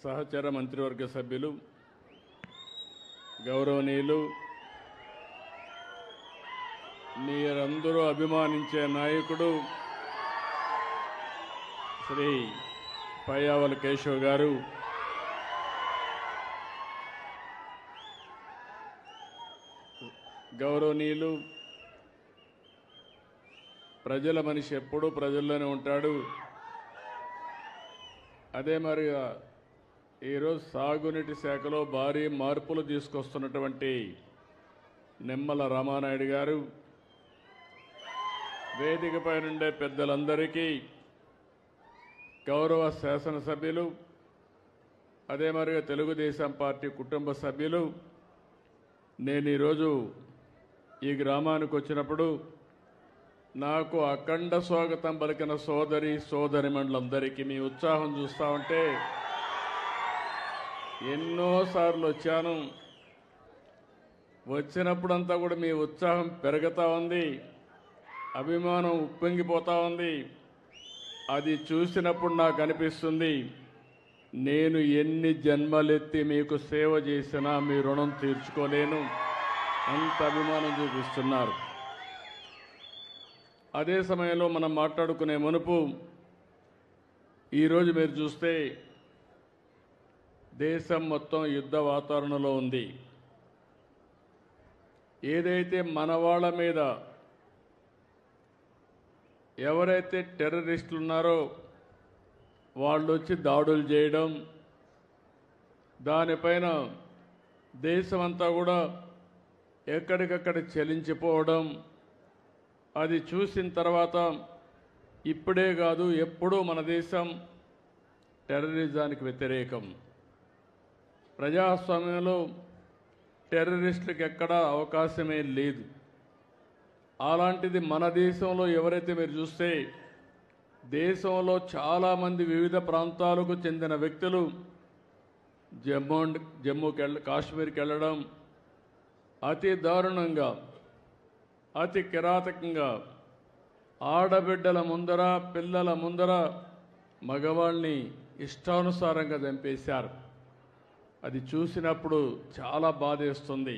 సహచర మంత్రివర్గ సభ్యులు గౌరవనీయులు మీరందరూ అభిమానించే నాయకుడు శ్రీ పయ్యావుల కేశవ్ గారు, గౌరవనీయులు ప్రజల మనిషి ఎప్పుడూ ప్రజల్లోనే ఉంటాడు. అదే మరిగా ఈరోజు సాగునీటి శాఖలో భారీ మార్పులు తీసుకొస్తున్నటువంటి నిమ్మల రామానాయుడు గారు, వేదికపై నుండే పెద్దలందరికీ, గౌరవ శాసనసభ్యులు, అదే మరిగా తెలుగుదేశం పార్టీ కుటుంబ సభ్యులు, నేను ఈరోజు ఈ గ్రామానికి వచ్చినప్పుడు నాకు అఖండ స్వాగతం పలికిన సోదరిమణులందరికీ మీ ఉత్సాహం చూస్తూ ఉంటే ఎన్నోసార్లు వచ్చాను. వచ్చినప్పుడంతా కూడా మీ ఉత్సాహం పెరుగుతూ ఉంది, అభిమానం ఉప్పొంగిపోతూ ఉంది. అది చూసినప్పుడు నాకు అనిపిస్తుంది, నేను ఎన్ని జన్మలెత్తి మీకు సేవ చేసినా మీ రుణం తీర్చుకోలేను, అంత అభిమానం చూపిస్తున్నారు. అదే సమయంలో మనం మాట్లాడుకునే మునుపు ఈరోజు మీరు చూస్తే దేశం మొత్తం యుద్ధ వాతావరణంలో ఉంది. ఏదైతే మన వాళ్ళ మీద ఎవరైతే టెర్రరిస్టులు ఉన్నారో వాళ్ళు వచ్చి దాడులు చేయడం, దానిపైన దేశమంతా కూడా ఎక్కడికక్కడ చలించిపోవడం, అది చూసిన తర్వాత ఇప్పుడే కాదు ఎప్పుడూ మన దేశం టెర్రరిజానికి వ్యతిరేకం. ప్రజాస్వామ్యంలో టెర్రరిస్టులకు ఎక్కడా అవకాశమే లేదు. అలాంటిది మన దేశంలో ఎవరైతే మీరు చూస్తే దేశంలో చాలామంది వివిధ ప్రాంతాలకు చెందిన వ్యక్తులు కాశ్మీర్కి వెళ్ళడం, అతి దారుణంగా అతి కిరాతకంగా ఆడబిడ్డల ముందర పిల్లల ముందర మగవాళ్ళని ఇష్టానుసారంగా చంపేశారు. అది చూసినప్పుడు చాలా బాధేస్తుంది.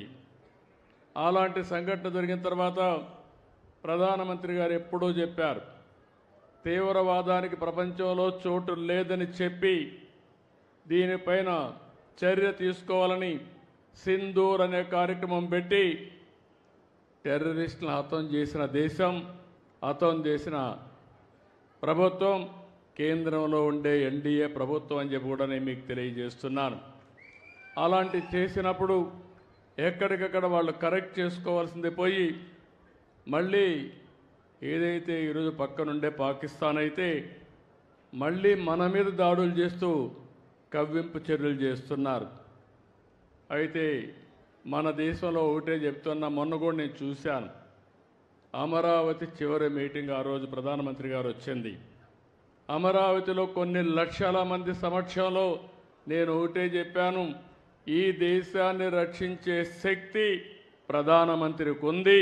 అలాంటి సంఘటన జరిగిన తర్వాత ప్రధానమంత్రి గారు ఎప్పుడూ చెప్పారు, తీవ్రవాదానికి ప్రపంచంలో చోటు లేదని చెప్పి దీనిపైన చర్య తీసుకోవాలని సింధూర్ అనే కార్యక్రమం పెట్టి టెర్రరిస్టులను హతం చేసిన దేశం, హతం చేసిన ప్రభుత్వం కేంద్రంలో ఉండే ఎన్డీఏ ప్రభుత్వం అని చెప్పి కూడా నేను మీకు తెలియజేస్తున్నాను. అలాంటి చేసినప్పుడు ఎక్కడికక్కడ వాళ్ళు కరెక్ట్ చేసుకోవాల్సింది పోయి మళ్ళీ ఏదైతే ఈరోజు పక్కనుండే పాకిస్తాన్ అయితే మళ్ళీ మన మీద దాడులు చేస్తూ కవ్వింపు చర్యలు చేస్తున్నారు. అయితే మన దేశంలో ఒకటే చెప్తున్నా, మొన్న కూడా నేను చూశాను, అమరావతి చివరి మీటింగ్ ఆ రోజు ప్రధానమంత్రి గారు వచ్చింది. అమరావతిలో కొన్ని లక్షల మంది సమక్షంలో నేను ఒకటే చెప్పాను, ఈ దేశాన్ని రక్షించే శక్తి ప్రధానమంత్రికి ఉంది,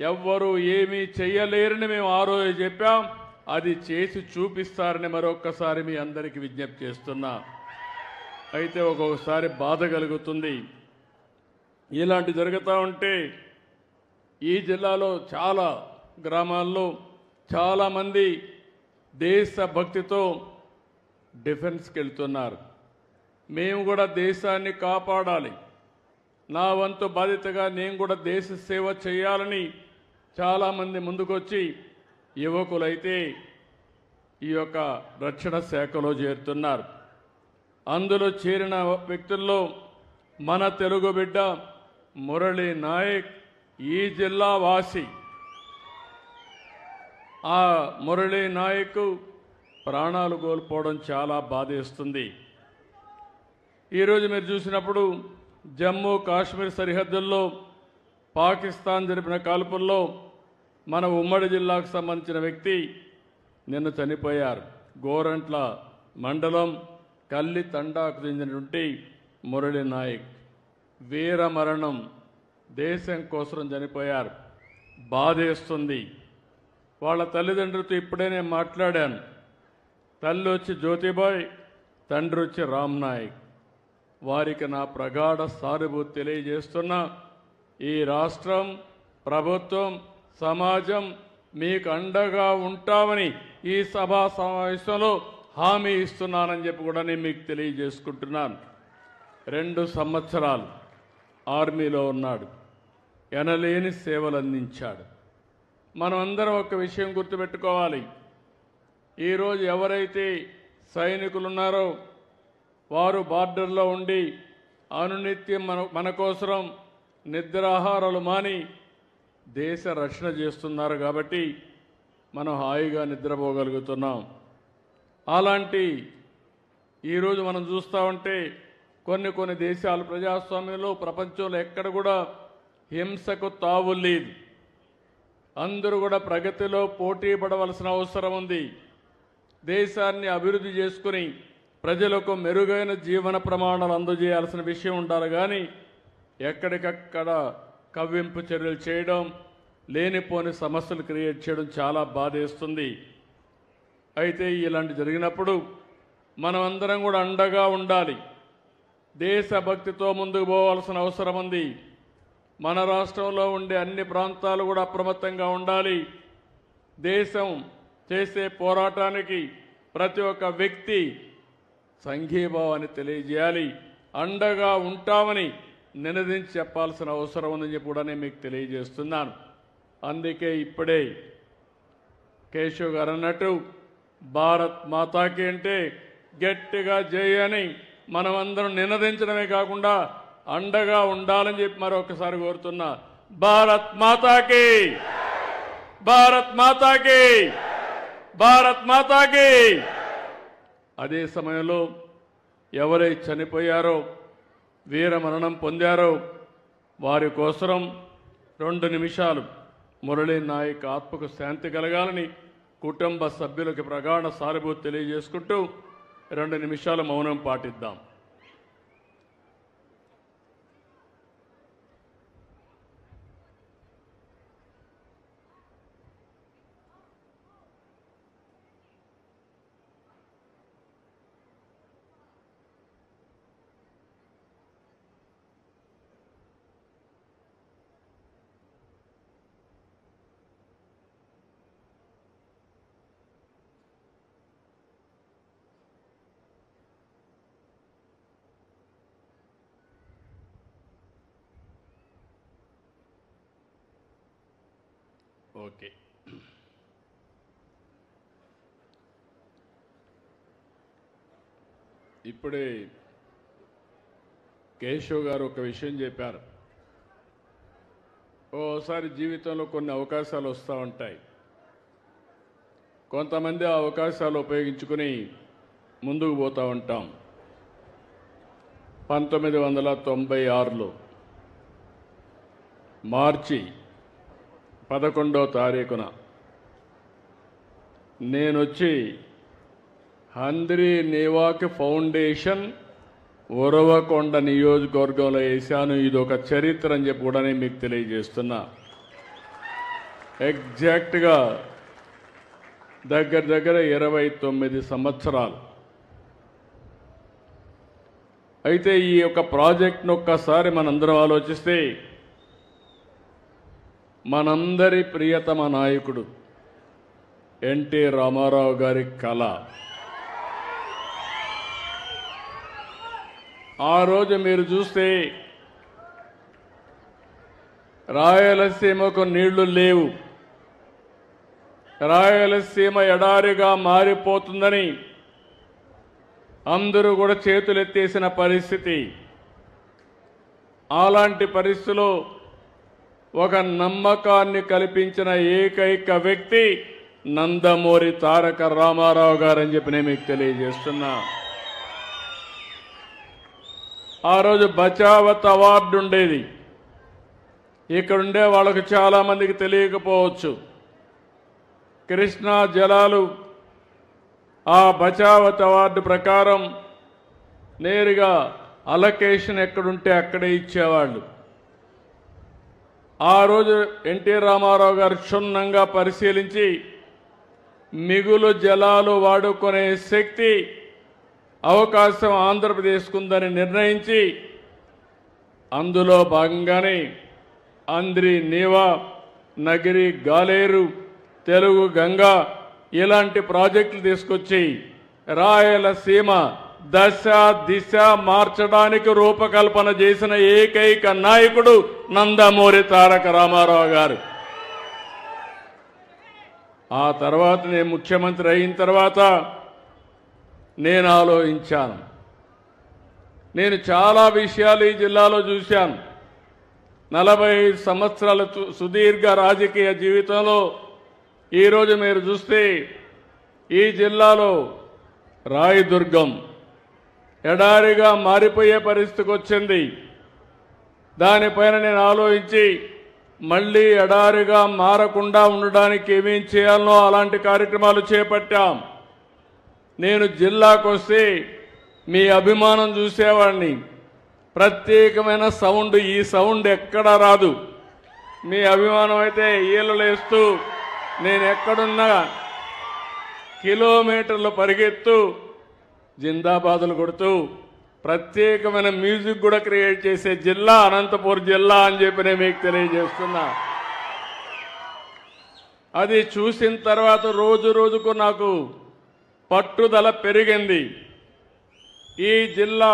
ఎవ్వరూ ఏమీ చెయ్యలేరని మేము ఆ రోజు చెప్పాం, అది చేసి చూపిస్తారని మరొక్కసారి మీ అందరికీ విజ్ఞప్తి చేస్తున్నా. అయితే ఒక్కొక్కసారి బాధ కలుగుతుంది, ఇలాంటి జరుగుతూ ఉంటే ఈ జిల్లాలో చాలా గ్రామాల్లో చాలామంది దేశభక్తితో డిఫెన్స్కి వెళ్తున్నారు. మేము కూడా దేశాన్ని కాపాడాలి, నా వంతు బాధ్యతగా నేను కూడా దేశ సేవ చేయాలని చాలామంది ముందుకొచ్చి యువకులైతే ఈ యొక్క రక్షణ శాఖలో చేరుతున్నారు. అందులో చేరిన వ్యక్తుల్లో మన తెలుగు బిడ్డ మురళీ నాయక్ ఈ జిల్లా వాసి. ఆ మురళీ నాయక్ ప్రాణాలు కోల్పోవడం చాలా బాధేస్తుంది. ఈరోజు మీరు చూసినప్పుడు జమ్మూ కాశ్మీర్ సరిహద్దుల్లో పాకిస్తాన్ జరిపిన కాల్పుల్లో మన ఉమ్మడి జిల్లాకు సంబంధించిన వ్యక్తి నిన్న చనిపోయారు. గోరంట్ల మండలం కల్లి తండాకు చెందినటువంటి మురళీ నాయక్ వీర మరణం, దేశం కోసం చనిపోయారు. బాధేస్తుంది. వాళ్ళ తల్లిదండ్రులతో ఇప్పుడే నేను మాట్లాడాను. తల్లి వచ్చి జ్యోతిబాయ్, తండ్రి వచ్చి రామ్ నాయక్. వారికి నా ప్రగాఢ సానుభూతి తెలియజేస్తున్నా. ఈ రాష్ట్రం, ప్రభుత్వం, సమాజం మీకు అండగా ఉంటామని ఈ సభా సమావేశంలో హామీ ఇస్తున్నానని చెప్పి కూడా నేను మీకు తెలియజేసుకుంటున్నాను. 2 సంవత్సరాలు ఆర్మీలో ఉన్నాడు, ఎనలేని సేవలు అందించాడు. మనం అందరం ఒక విషయం గుర్తుపెట్టుకోవాలి. ఈరోజు ఎవరైతే సైనికులు ఉన్నారో వారు బార్డర్లో ఉండి అనునిత్యం మన కోసం నిద్రాహారాలు మాని దేశ రక్షణ చేస్తున్నారు కాబట్టి మనం హాయిగా నిద్రపోగలుగుతున్నాం. అలాంటి ఈరోజు మనం చూస్తూ ఉంటే కొన్ని దేశాలు ప్రజాస్వామ్యంలో ప్రపంచంలో ఎక్కడ కూడా హింసకు తావు లేదు. అందరూ కూడా ప్రగతిలో పోటీ పడవలసిన అవసరం ఉంది. దేశాన్ని అభివృద్ధి చేసుకుని ప్రజలకు మెరుగైన జీవన ప్రమాణాలు అందజేయాల్సిన విషయం ఉండాలి. కానీ ఎక్కడికక్కడ కవ్వింపు చర్యలు చేయడం, లేనిపోని సమస్యలు క్రియేట్ చేయడం చాలా బాధేస్తుంది. అయితే ఇలాంటి జరిగినప్పుడు మనమందరం కూడా అండగా ఉండాలి. దేశభక్తితో ముందుకు పోవాల్సిన అవసరం ఉంది. మన రాష్ట్రంలో ఉండే అన్ని ప్రాంతాలు కూడా అప్రమత్తంగా ఉండాలి. దేశం చేసే పోరాటానికి ప్రతి ఒక్క వ్యక్తి సంఘీభావాన్ని తెలియజేయాలి. అండగా ఉంటామని నినదించి చెప్పాల్సిన అవసరం ఉందని చెప్పి కూడా నేను మీకు తెలియజేస్తున్నాను. అందుకే ఇప్పుడే కేశవ్ గారు అన్నట్టు భారత్ మాతాకి అంటే గట్టిగా చేయని మనమందరం నినదించడమే కాకుండా అండగా ఉండాలని చెప్పి మరొకసారి కోరుతున్నా. భారత్ మాతాకి, భారత్ మాతాకి, భారత్ మాతాకి. అదే సమయంలో ఎవరైతే చనిపోయారో, వీర మరణం పొందారో వారి కోసం 2 నిమిషాలు మురళీ నాయక్ ఆత్మకు శాంతి కలగాలని కుటుంబ సభ్యులకు ప్రగాఢ సానుభూతి తెలియజేసుకుంటూ 2 నిమిషాలు మౌనం పాటిద్దాం. ఓకే, ఇప్పుడే కేశవ్ గారు ఒక విషయం చెప్పారు. ఓసారి జీవితంలో కొన్ని అవకాశాలు వస్తూ ఉంటాయి. కొంతమంది ఆ అవకాశాలు ఉపయోగించుకుని ముందుకు పోతూ ఉంటాం. 1996లో మార్చి 11వ తారీఖున నేనొచ్చి హంద్రీ నివాక్ ఫౌండేషన్ ఉరవకొండ నియోజకవర్గంలో వేశాను. ఇది ఒక చరిత్ర అని చెప్పి కూడా నేను మీకు తెలియజేస్తున్నా. ఎగ్జాక్ట్గా దగ్గర 29 సంవత్సరాలు. అయితే ఈ యొక్క ప్రాజెక్ట్ను ఒక్కసారి మనందరం ఆలోచిస్తే మనందరి ప్రియతమ నాయకుడు ఎన్టీ రామారావు గారి కళ. ఆ రోజు మీరు చూస్తే రాయలసీమకు నీళ్లు లేవు, రాయలసీమ ఎడారిగా మారిపోతుందని అందరూ కూడా చేతులెత్తేసిన పరిస్థితి. అలాంటి పరిస్థితిలో ఒక నమ్మకాన్ని కల్పించిన ఏకైక వ్యక్తి నందమూరి తారక రామారావు గారని చెప్పి నేను మీకు తెలియజేస్తున్నా. ఆ రోజు బచావత్ అవార్డు ఉండేది. ఇక్కడుండే వాళ్ళకు చాలామందికి తెలియకపోవచ్చు. కృష్ణా జలాలు ఆ బచావత్ అవార్డు ప్రకారం నేరుగా అలొకేషన్ ఎక్కడుంటే అక్కడే ఇచ్చేవాళ్ళు. ఆ రోజు ఎన్టీ రామారావు గారు క్షుణ్ణంగా పరిశీలించి మిగులు జలాలు వాడుకునే శక్తి అవకాశం ఆంధ్రప్రదేశ్కుందని నిర్ణయించి అందులో భాగంగానే అంద్రి నీవా, నగిరి గాలేరు, తెలుగు గంగా ఇలాంటి ప్రాజెక్టులు తీసుకొచ్చి రాయలసీమ దశ దిశ మార్చడానికి రూపకల్పన చేసిన ఏకైక నాయకుడు నందమూరి తారక రామారావు గారు. ఆ తర్వాత నేను ముఖ్యమంత్రి అయిన తర్వాత నేను ఆలోచించాను. నేను చాలా విషయాలు ఈ జిల్లాలో చూశాను. 45 సంవత్సరాల సుదీర్ఘ రాజకీయ జీవితంలో ఈరోజు మీరు చూస్తే ఈ జిల్లాలో రాయదుర్గం ఎడారిగా మారిపోయే పరిస్థితికి వచ్చింది. దానిపైన నేను ఆలోచించి మళ్ళీ ఎడారిగా మారకుండా ఉండడానికి ఏమేం చేయాలనో అలాంటి కార్యక్రమాలు చేపట్టాం. నేను జిల్లాకు వస్తే మీ అభిమానం చూసేవాడిని. ప్రత్యేకమైన సౌండ్, ఈ సౌండ్ ఎక్కడా రాదు. మీ అభిమానం అయితే ఈలలేస్తూ నేను ఎక్కడున్నా కిలోమీటర్లు పరిగెత్తు జిందాబాదులు కొడుతూ ప్రత్యేకమైన మ్యూజిక్ కూడా క్రియేట్ చేసే జిల్లా అనంతపురం జిల్లా అని చెప్పి నేను మీకు తెలియజేస్తున్నా. అది చూసిన తర్వాత రోజు రోజుకు నాకు పట్టుదల పెరిగింది. ఈ జిల్లా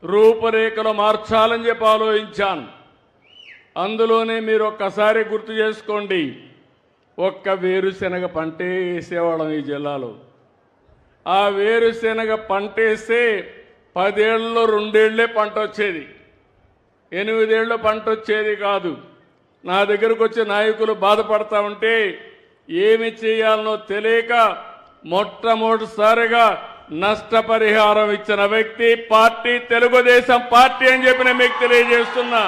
రూపురేఖలు మార్చాలని చెప్పి ఆలోచించాను. అందులోనే మీరు ఒక్కసారి గుర్తు చేసుకోండి, ఒక్క వేరుశెనగ పంటే వేసేవాళ్ళం ఈ జిల్లాలో. ఆ వేరుశెనగ పంటేస్తే 10 ఏళ్లలో 2 ఏళ్లే పంట వచ్చేది, 8 ఏళ్ళు పంట వచ్చేది కాదు. నా దగ్గరకు వచ్చే నాయకులు బాధపడతా ఉంటే ఏమి చేయాలనో తెలియక మొట్టమొదటిసారిగా నష్టపరిహారం ఇచ్చిన వ్యక్తి పార్టీ తెలుగుదేశం పార్టీ అని చెప్పి నేను మీకు తెలియజేస్తున్నా.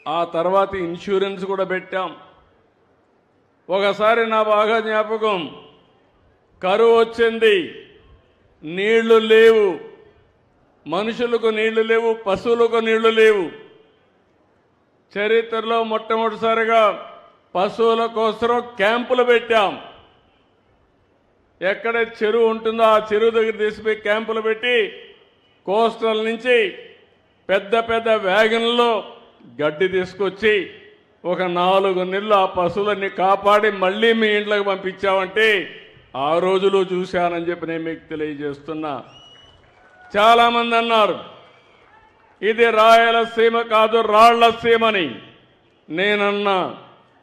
ఆ తర్వాత ఇన్సూరెన్స్ కూడా పెట్టాం. ఒకసారి నా బాగా జ్ఞాపకం, కరువు వచ్చింది, నీళ్లు లేవు, మనుషులకు నీళ్లు లేవు, పశువులకు నీళ్లు లేవు. చరిత్రలో మొట్టమొదటిసారిగా పశువుల కోసం క్యాంపులు పెట్టాం. ఎక్కడ చెరువు ఉంటుందో ఆ చెరువు దగ్గర తీసిపోయి క్యాంపులు పెట్టి కోస్టల్ నుంచి పెద్ద పెద్ద వ్యాగన్లో గడ్డి తీసుకొచ్చి ఒక 4 నెలలు ఆ పశువులన్నీ కాపాడి మళ్ళీ మీ ఇంట్లోకి పంపించామంటే ఆ రోజులు చూశానని చెప్పి నేను మీకు తెలియజేస్తున్నా. చాలామంది అన్నారు ఇది రాయలసీమ కాదు రాళ్లసీమని. నేనన్నా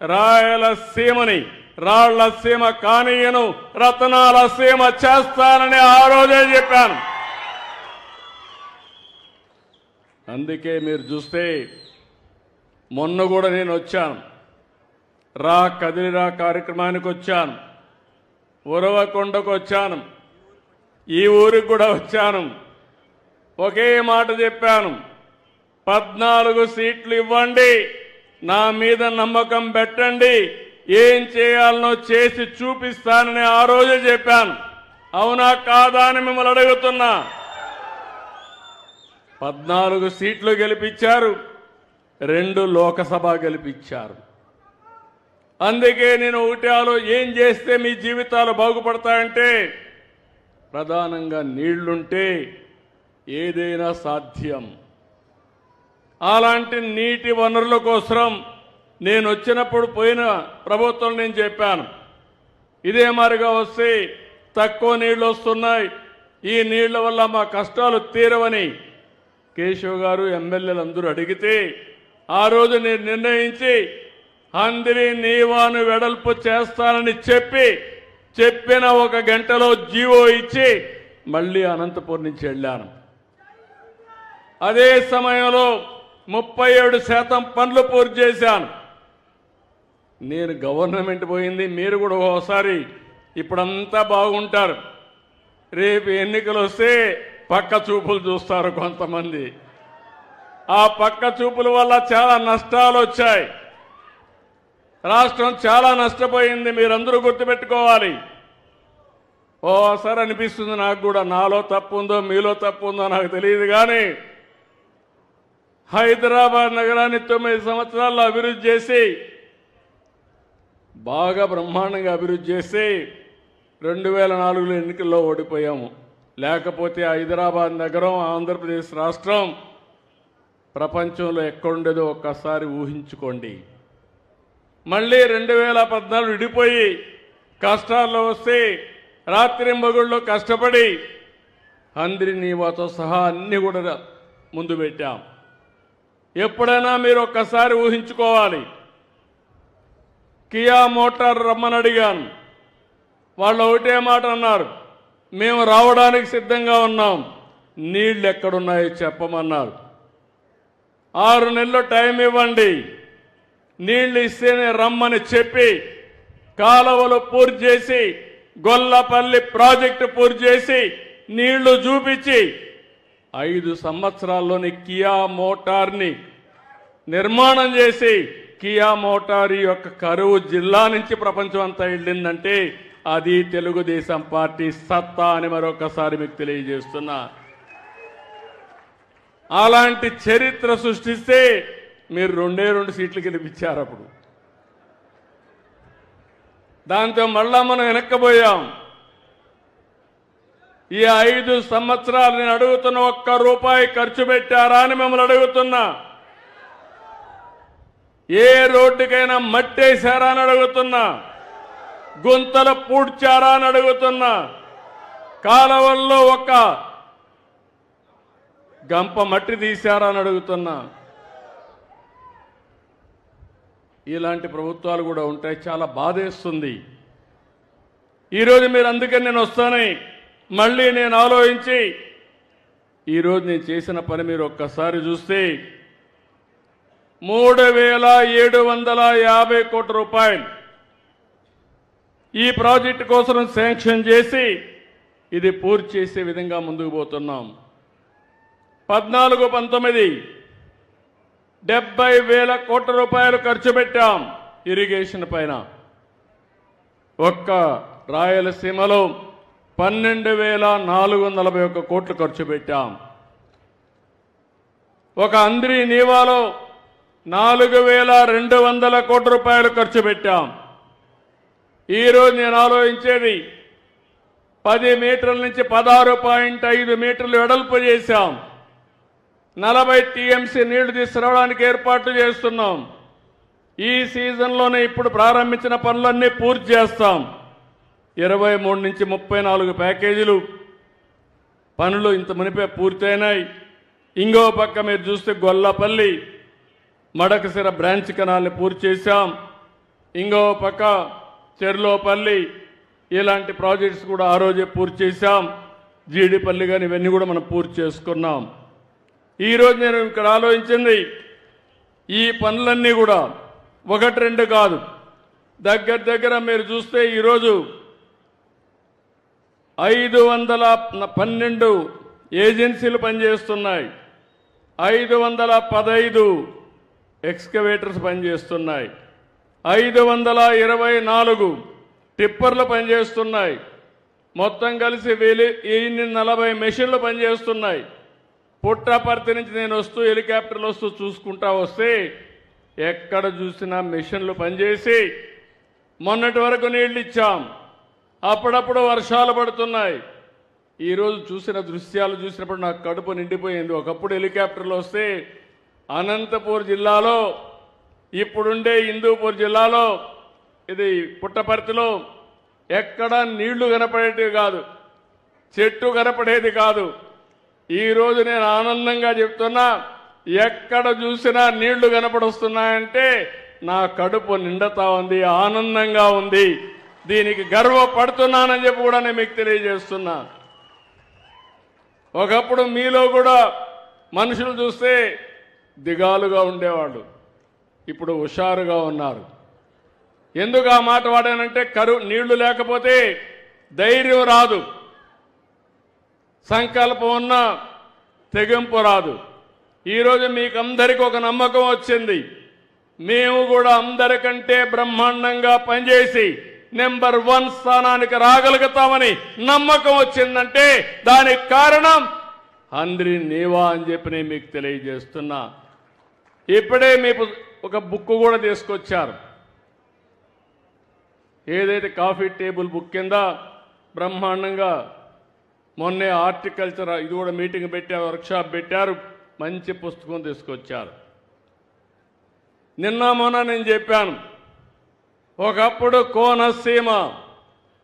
రాయలసీమని రాళ్లసీమ కానీయను, రతనాల సీమ చేస్తానని ఆ రోజే చెప్పాను. అందుకే మీరు చూస్తే మొన్న కూడా నేను వచ్చాను, రా కదిలిరా కార్యక్రమానికి వచ్చాను, ఉరవకొండకు వచ్చాను, ఈ ఊరికి కూడా వచ్చాను. ఒకే మాట చెప్పాను, 14 సీట్లు ఇవ్వండి, నా మీద నమ్మకం పెట్టండి, ఏం చేయాలనో చేసి చూపిస్తానని ఆ రోజే చెప్పాను. అవునా కాదా అని మిమ్మల్ని అడుగుతున్నా. 14 సీట్లు గెలిపించారు, 2 లోకసభ గెలిపించారు. అందుకే నేను ఒకటి ఏం చేస్తే మీ జీవితాలు బాగుపడతాయంటే ప్రధానంగా నీళ్లుంటే ఏదైనా సాధ్యం. అలాంటి నీటి వనరుల కోసం నేను వచ్చినప్పుడు పోయిన ప్రభుత్వం నేను చెప్పాను, ఇదే మారిగా వస్తే తక్కువ నీళ్లు వస్తున్నాయి, ఈ నీళ్ల వల్ల మా కష్టాలు తీరవని కేశవ్ గారు ఎమ్మెల్యేలు అందరూ అడిగితే ఆ రోజు నేను నిర్ణయించి అంద్రి నీవాను వెడల్పు చేస్తానని చెప్పిన 1 గంటలో జీవో ఇచ్చి మళ్ళీ అనంతపురం నుంచి వెళ్ళాను. అదే సమయంలో 37% పనులు పూర్తి చేశాను. నేను గవర్నమెంట్ పోయింది, మీరు కూడా ఒకసారి ఇప్పుడంతా బాగుంటారు, రేపు ఎన్నికలు వస్తే పక్క చూపులు చూస్తారు కొంతమంది. ఆ పక్క చూపుల వల్ల చాలా నష్టాలు వచ్చాయి, రాష్ట్రం చాలా నష్టపోయింది. మీరందరూ గుర్తుపెట్టుకోవాలి. ఓసారి అనిపిస్తుంది నాకు కూడా, నాలో తప్పు ఉందో మీలో తప్పు ఉందో నాకు తెలియదు కానీ హైదరాబాద్ నగరాన్ని 9 సంవత్సరాల్లో అభివృద్ధి చేసి బాగా బ్రహ్మాండంగా అభివృద్ధి చేసి 2004లో ఎన్నికల్లో ఓడిపోయాము. లేకపోతే హైదరాబాద్ నగరం, ఆంధ్రప్రదేశ్ రాష్ట్రం ప్రపంచంలో ఎక్కడుండేదో ఒక్కసారి ఊహించుకోండి. మళ్ళీ 2014 విడిపోయి కష్టాల్లో వస్తే రాత్రింబగుళ్ళు కష్టపడి హంద్రి నీవాతో సహా అన్ని కూడా ముందు పెట్టాం. ఎప్పుడైనా మీరు ఒక్కసారి ఊహించుకోవాలి. కియా మోటార్ రమ్మని అడిగాను. వాళ్ళు ఒకటే మాట అన్నారు, మేము రావడానికి సిద్ధంగా ఉన్నాం, నీళ్లు ఎక్కడున్నాయో చెప్పమన్నారు. 6 నెలలు టైం ఇవ్వండి, నీళ్లు ఇస్తేనే రమ్మని చెప్పి కాలువలు పూర్తి చేసి గొల్లపల్లి ప్రాజెక్టు పూర్తి చేసి నీళ్లు చూపించి 5 సంవత్సరాల్లోని కియా మోటార్ని నిర్మాణం చేసి కియా మోటార్ యొక్క కరువు జిల్లా నుంచి ప్రపంచం అంతా వెళ్ళిందంటే అది తెలుగుదేశం పార్టీ సత్తా అని మరొకసారి మీకు తెలియజేస్తున్నా. అలాంటి చరిత్ర సృష్టిస్తే మీరు 2 సీట్లు గెలిపించారు. అప్పుడు దాంతో మళ్ళా మనం వెనక్కిపోయాం. ఈ 5 సంవత్సరాలు నేను అడుగుతున్న ₹1 ఖర్చు పెట్టారా అని మిమ్మల్ని అడుగుతున్నా. ఏ రోడ్డుకైనా మట్టేశారా అని అడుగుతున్నా. గుంతలు పూడ్చారా అని అడుగుతున్నా. కాలువల్లో ఒక గంప మట్టి తీశారా అని అడుగుతున్నా. ఇలాంటి ప్రభుత్వాలు కూడా ఉంటాయి. చాలా బాధేస్తుంది. ఈరోజు మీరు అందుకని నేను వస్తానని మళ్ళీ నేను ఆలోచించి ఈరోజు నేను చేసిన పని మీరు ఒక్కసారి చూస్తే ₹3,750 కోట్ల ఈ ప్రాజెక్టు కోసం శాంక్షన్ చేసి ఇది పూర్తి చేసే విధంగా ముందుకు పోతున్నాం. 14-19 ₹70,000 కోట్ల ఖర్చు పెట్టాం ఇరిగేషన్ పైన. ఒక్క రాయలసీమలో 12,441 కోట్లు ఖర్చు పెట్టాం. ఒక హంద్రి నీవాలో 4,200 కోట్ల రూపాయలు ఖర్చు పెట్టాం. ఈరోజు నేను ఆలోచించేది 10 మీటర్ల నుంచి 16.5 మీటర్లు వెడల్పు చేశాం. 40 టీఎంసీ నీళ్లు తీసుకురావడానికి ఏర్పాట్లు చేస్తున్నాం. ఈ సీజన్లోనే ఇప్పుడు ప్రారంభించిన పనులన్నీ పూర్తి చేస్తాం. 23 నుంచి 34 ప్యాకేజీలు పనులు ఇంత మునిపే పూర్తయినాయి. ఇంకో పక్క మీరు చూస్తే గొల్లపల్లి మడకసిర బ్రాంచ్ కెనాల్ని పూర్తి చేశాం. ఇంకో పక్క చెర్లోపల్లి ఇలాంటి ప్రాజెక్ట్స్ కూడా ఆ రోజే పూర్తి చేశాం. జీడిపల్లి కానీ ఇవన్నీ కూడా మనం పూర్తి చేసుకున్నాం. ఈరోజు నేను ఇక్కడ ఆలోచించింది ఈ పనులన్నీ కూడా 1-2 కాదు, దగ్గర మీరు చూస్తే ఈరోజు 512 ఏజెన్సీలు పనిచేస్తున్నాయి. 515 ఎక్స్కవేటర్స్ పనిచేస్తున్నాయి. 524 టిప్పర్లు పనిచేస్తున్నాయి. మొత్తం కలిసి 1040 మెషిన్లు పనిచేస్తున్నాయి. పుట్టపర్తి నుంచి నేను వస్తూ హెలికాప్టర్లు వస్తూ చూసుకుంటా వస్తే ఎక్కడ చూసినా మెషిన్లు పనిచేసి మొన్నటి వరకు నీళ్లు ఇచ్చాం. అప్పుడప్పుడు వర్షాలు పడుతున్నాయి. ఈరోజు చూసిన దృశ్యాలు చూసినప్పుడు నాకు కడుపు నిండిపోయింది. ఒకప్పుడు హెలికాప్టర్లు వస్తే అనంతపూర్ జిల్లాలో, ఇప్పుడుండే హిందూపూర్ జిల్లాలో, ఇది పుట్టపర్తిలో ఎక్కడ నీళ్లు కనపడేటివి కాదు, చెట్టు కనపడేది కాదు. ఈరోజు నేను ఆనందంగా చెప్తున్నా, ఎక్కడ చూసినా నీళ్లు కనపడొస్తున్నాయంటే నా కడుపు నిండుతా ఉంది, ఆనందంగా ఉంది. దీనికి గర్వపడుతున్నానని చెప్పి కూడా నేను మీకు తెలియజేస్తున్నా. ఒకప్పుడు మీలో కూడా మనుషులు చూస్తే దిగాలుగా ఉండేవాళ్ళు, ఇప్పుడు హుషారుగా ఉన్నారు. ఎందుకు ఆ మాట వాడానంటే నీళ్లు లేకపోతే ధైర్యం రాదు, సంకల్పం ఉన్నా తెగింపు రాదు. ఈరోజు మీకు అందరికీ ఒక నమ్మకం వచ్చింది. మేము కూడా అందరికంటే బ్రహ్మాండంగా పనిచేసి నెంబర్ 1 స్థానానికి రాగలుగుతామని నమ్మకం వచ్చిందంటే దానికి కారణం హంద్రి నీవా అని చెప్పి నేను మీకు తెలియజేస్తున్నా. ఇప్పుడే మీకు ఒక బుక్ కూడా తీసుకొచ్చారు. ఏదైతే కాఫీ టేబుల్ బుక్ కింద బ్రహ్మాండంగా మొన్నే హార్టికల్చర్ ఇది కూడా మీటింగ్ పెట్టారు, వర్క్షాప్ పెట్టారు, మంచి పుస్తకం తీసుకొచ్చారు. నిన్న మొన్న నేను చెప్పాను, ఒకప్పుడు కోనసీమ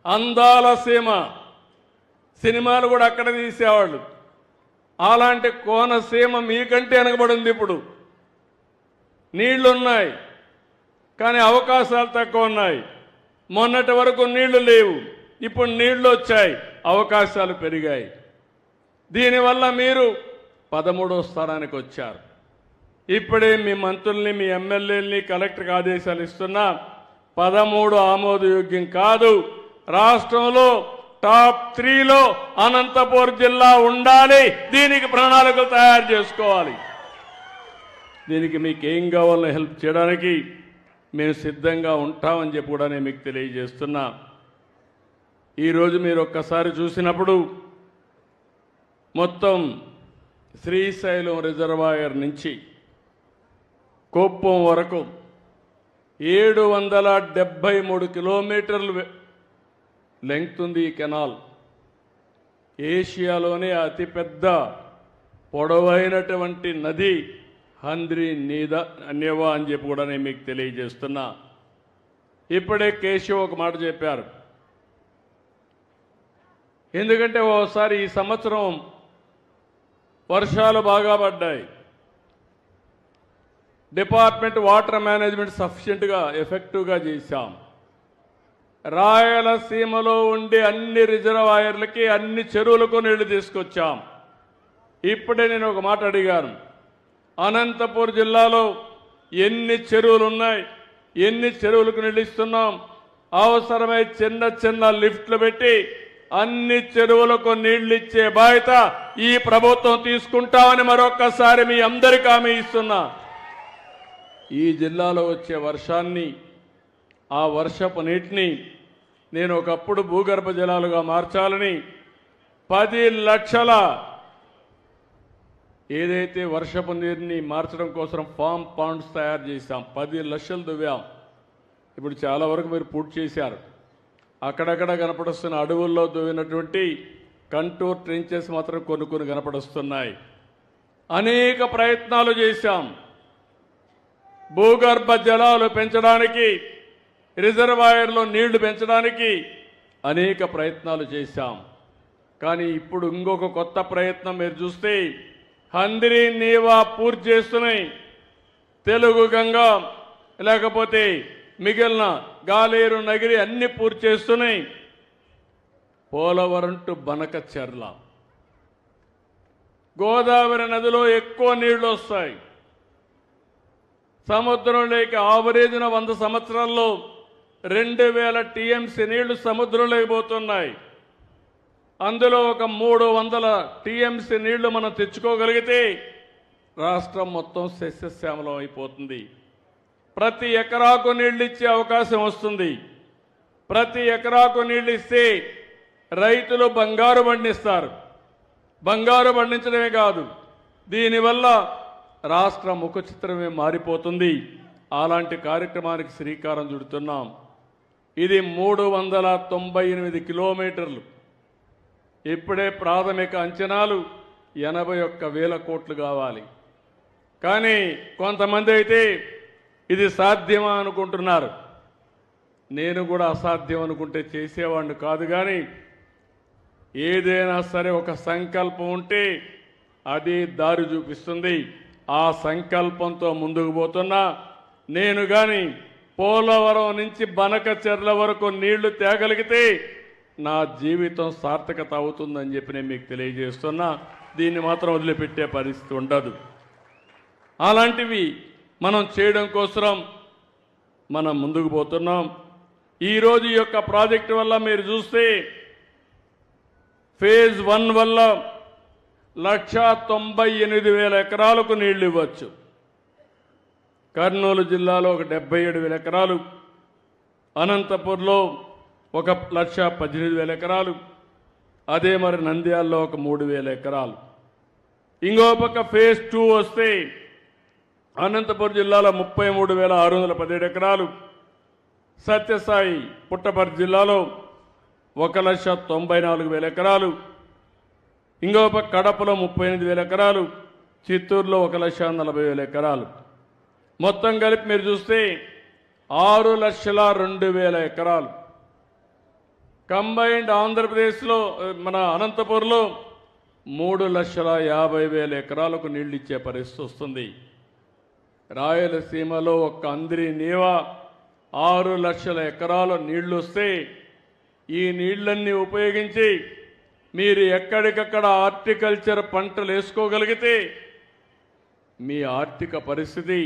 అందాల సీమ, సినిమాలు కూడా అక్కడ తీసేవాళ్ళు. అలాంటి కోనసీమ మీకంటే వెనకబడింది. ఇప్పుడు నీళ్లున్నాయి కానీ అవకాశాలు తక్కువ ఉన్నాయి. మొన్నటి వరకు నీళ్లు లేవు, ఇప్పుడు నీళ్లు వచ్చాయి, అవకాశాలు పెరిగాయి. దీనివల్ల మీరు 13వ స్థానానికి వచ్చారు. ఇప్పుడే మీ మంత్రుల్ని, మీ ఎమ్మెల్యేలని కలెక్టర్కి ఆదేశాలు ఇస్తున్నా. 13 ఆమోదయోగ్యం కాదు. రాష్ట్రంలో టాప్ 3లో అనంతపూర్ జిల్లా ఉండాలి. దీనికి ప్రణాళికలు తయారు చేసుకోవాలి. దీనికి మీకు ఏం కావాలో హెల్ప్ చేయడానికి మేము సిద్ధంగా ఉంటామని చెప్పి కూడా నేను మీకు తెలియజేస్తున్నా. ఈరోజు మీరు ఒక్కసారి చూసినప్పుడు మొత్తం శ్రీశైలం రిజర్వాయర్ నుంచి కుప్పం వరకు 773 కిలోమీటర్లు లెంగ్త్ ఉంది ఈ కెనాల్. ఏషియాలోనే అతిపెద్ద పొడవైనటువంటి నది హంద్రి నేవా అని చెప్పి కూడా నేను మీకు తెలియజేస్తున్నా. ఇప్పుడే కేశవ్ ఒక మాట చెప్పారు. ఎందుకంటే ఓసారి ఈ సంవత్సరం వర్షాలు బాగా పడ్డాయి. డిపార్ట్మెంట్ వాటర్ మేనేజ్మెంట్ సఫిషియెంట్గా ఎఫెక్టివ్గా చేశాం. రాయలసీమలో ఉండే అన్ని రిజర్వాయర్లకి, అన్ని చెరువులకు నీళ్లు తీసుకొచ్చాం. ఇప్పుడే నేను ఒక మాట అడిగాను, అనంతపూర్ జిల్లాలో ఎన్ని చెరువులు ఉన్నాయి, ఎన్ని చెరువులకు నీళ్ళు ఇస్తున్నాం? అవసరమై చిన్న చిన్న లిఫ్ట్లు పెట్టి అన్ని చెరువులకు నీళ్లు ఇచ్చే బాధ్యత ఈ ప్రభుత్వం తీసుకుంటామని మరొక్కసారి మీ అందరికీ హామీ ఇస్తున్నా. ఈ జిల్లాలో వచ్చే వర్షాన్ని, ఆ వర్షపు నీటిని నేను ఒకప్పుడు భూగర్భ జలాలుగా మార్చాలని 10 లక్షల ఏదైతే వర్షపు నీరుని మార్చడం కోసం ఫామ్ పాండ్స్ తయారు చేశాం. 10 లక్షలు దువ్వాం. ఇప్పుడు చాలా వరకు మీరు పూర్తి చేశారు. అక్కడక్కడ కనపడుస్తున్న అడవుల్లో దువ్వినటువంటి కంటూర్ ట్రెంచెస్ మాత్రం కొన్ని కనపడుస్తున్నాయి. అనేక ప్రయత్నాలు చేశాం. భూగర్భ జలాలు పెంచడానికి, రిజర్వాయర్లో నీళ్లు పెంచడానికి అనేక ప్రయత్నాలు చేశాం. కానీ ఇప్పుడు ఇంకొక కొత్త ప్రయత్నం మీరు చూస్తే హంద్రి నీవా పూర్తి చేస్తున్నాయి. తెలుగు గంగా లేకపోతే మిగిలిన గాలేరు నగిరి అన్ని పూర్తి చేస్తున్నాయి. పోలవరం టు బనకచెర్ల, గోదావరి నదిలో ఎక్కువ నీళ్లు వస్తాయి. సముద్రంలోకి ఆవరేజ్న 100 సంవత్సరాల్లో 2000 టీఎంసీ నీళ్లు సముద్రంలోకి పోతున్నాయి. అందులో ఒక 300 టీఎంసీ నీళ్లు మనం తెచ్చుకోగలిగితే రాష్ట్రం మొత్తం సస్యశ్యామలం అయిపోతుంది. ప్రతి ఎకరాకు నీళ్లు ఇచ్చే అవకాశం వస్తుంది. ప్రతి ఎకరాకు నీళ్లు ఇస్తే రైతులు బంగారు పండిస్తారు. బంగారు పండించడమే కాదు, దీనివల్ల రాష్ట్ర ముఖ చిత్రమే మారిపోతుంది. అలాంటి కార్యక్రమానికి శ్రీకారం చుడుతున్నాం. ఇది 398 కిలోమీటర్లు. ఇప్పుడే ప్రాథమిక అంచనాలు 81,000 కోట్లు కావాలి. కానీ కొంతమంది అయితే ఇది సాధ్యమా అనుకుంటున్నారు. నేను కూడా అసాధ్యం అనుకుంటే చేసేవాడిని కాదు. కానీ ఏదైనా సరే ఒక సంకల్పం ఉంటే అది దారి చూపిస్తుంది. ఆ సంకల్పంతో ముందుకు పోతున్నా. నేను కానీ పోలవరం నుంచి బనకచెర్ల వరకు నీళ్లు తేగలిగితే నా జీవితం సార్థకత అవుతుందని చెప్పి నేను మీకు తెలియజేస్తున్నా. దీన్ని మాత్రం వదిలిపెట్టే పరిస్థితి ఉండదు. అలాంటివి మనం చేయడం కోసం మనం ముందుకు పోతున్నాం. ఈరోజు ఈ యొక్క ప్రాజెక్టు వల్ల మీరు చూస్తే ఫేజ్ 1 వల్ల 1,98,000 ఎకరాలకు నీళ్లు ఇవ్వచ్చు. కర్నూలు జిల్లాలో ఒక 77,000 ఎకరాలు, అనంతపూర్లో ఒక 1,18,000 ఎకరాలు, అదే మరి నంద్యాలలో ఒక 3,000 ఎకరాలు. ఇంకో పక్క ఫేజ్ 2 వస్తే అనంతపురం జిల్లాలో 33,617 ఎకరాలు, సత్యసాయి పుట్టపర్తి జిల్లాలో 1,94,000 ఎకరాలు, ఇంకో పక్క కడపలో 38,000 ఎకరాలు, చిత్తూరులో 1,40,000 ఎకరాలు. మొత్తం కలిపి మీరు చూస్తే 6,02,000 ఎకరాలు. కంబైన్డ్ ఆంధ్రప్రదేశ్లో మన అనంతపూర్లో 3,50,000 ఎకరాలకు నీళ్లు ఇచ్చే పరిస్థితి వస్తుంది. రాయలసీమలో ఒక్క అందిరి నీవ 6 లక్షల ఎకరాల నీళ్లు వస్తే ఈ నీళ్లన్నీ ఉపయోగించి మీరు ఎక్కడికక్కడ హార్టికల్చర్ పంటలు వేసుకోగలిగితే మీ ఆర్థిక పరిస్థితి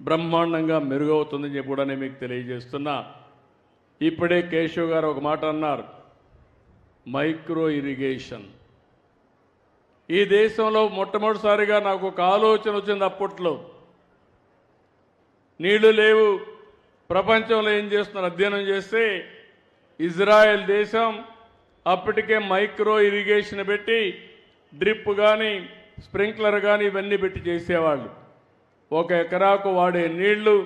బ్రహ్మాండంగా మెరుగవుతుందని చెప్పి కూడా నేను మీకు తెలియజేస్తున్నా. ఇప్పుడే కేశవ్ గారు ఒక మాట అన్నారు, మైక్రో ఇరిగేషన్. ఈ దేశంలో మొట్టమొదటిసారిగా నాకు ఒక ఆలోచన వచ్చింది. అప్పట్లో నీళ్లు లేవు, ప్రపంచంలో ఏం చేస్తున్నారు అధ్యయనం చేస్తే ఇజ్రాయెల్ దేశం అప్పటికే మైక్రో ఇరిగేషన్ పెట్టి డ్రిప్ కానీ స్ప్రింక్లర్ కానీ ఇవన్నీ పెట్టి చేసేవాళ్ళు. 1 ఎకరాకు వాడే నీళ్లు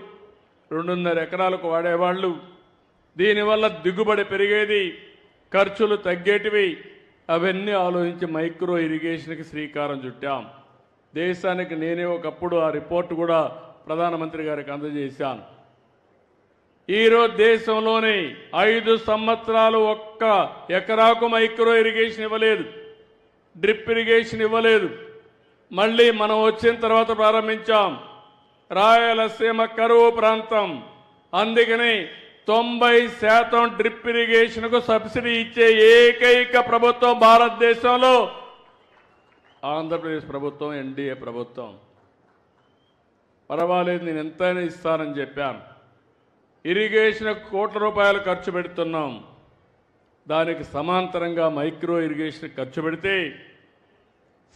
2.5 ఎకరాలకు వాడేవాళ్ళు. దీనివల్ల దిగుబడి పెరిగేది, ఖర్చులు తగ్గేటివి. అవన్నీ ఆలోచించి మైక్రో ఇరిగేషన్కి శ్రీకారం చుట్టాం. దేశానికి నేనే ఒకప్పుడు ఆ రిపోర్టు కూడా ప్రధానమంత్రి గారికి అందజేశాను. ఈరోజు దేశంలోనే 5 సంవత్సరాలు 1 ఎకరాకు మైక్రో ఇరిగేషన్ ఇవ్వలేదు, డ్రిప్ ఇరిగేషన్ ఇవ్వలేదు. మళ్ళీ మనం వచ్చిన తర్వాత ప్రారంభించాం. రాయలసీమ కరువు ప్రాంతం, అందుకని 90% డ్రిప్ ఇరిగేషన్కు సబ్సిడీ ఇచ్చే ఏకైక ప్రభుత్వం భారతదేశంలో ఆంధ్రప్రదేశ్ ప్రభుత్వం, ఎన్డీఏ ప్రభుత్వం. పర్వాలేదు, నేను ఎంతైనా ఇస్తానని చెప్పాను. ఇరిగేషన్ ₹1,00,00,000 ఖర్చు పెడుతున్నాం. దానికి సమాంతరంగా మైక్రో ఇరిగేషన్ ఖర్చు పెడితే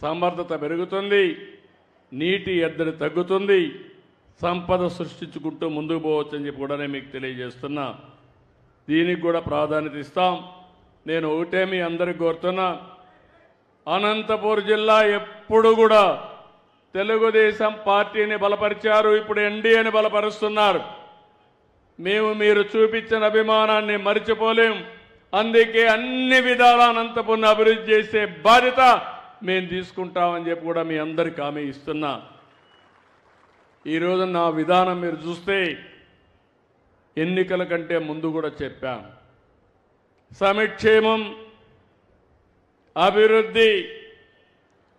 సమర్థత పెరుగుతుంది, నీటి ఎద్దడి తగ్గుతుంది, సంపద సృష్టించుకుంటూ ముందుకు పోవచ్చని చెప్పి కూడా నేను మీకు తెలియజేస్తున్నా. దీనికి కూడా ప్రాధాన్యత ఇస్తాం. నేను ఒకటే మీ అందరికి కోరుతున్నా, అనంతపూర్ జిల్లా ఎప్పుడు కూడా తెలుగుదేశం పార్టీని బలపరిచారు, ఇప్పుడు ఎన్డీఏని బలపరుస్తున్నారు. మేము మీరు చూపించిన అభిమానాన్ని మరిచిపోలేం. అందుకే అన్ని విధాల అనంతపురం అభివృద్ధి చేసే బాధ్యత మేము తీసుకుంటామని చెప్పి కూడా మీ అందరికీ హామీ ఇస్తున్నా. ఈరోజు నా విధానం మీరు చూస్తే ఎన్నికల కంటే ముందు కూడా చెప్పాను. సంక్షేమం, అభివృద్ధి,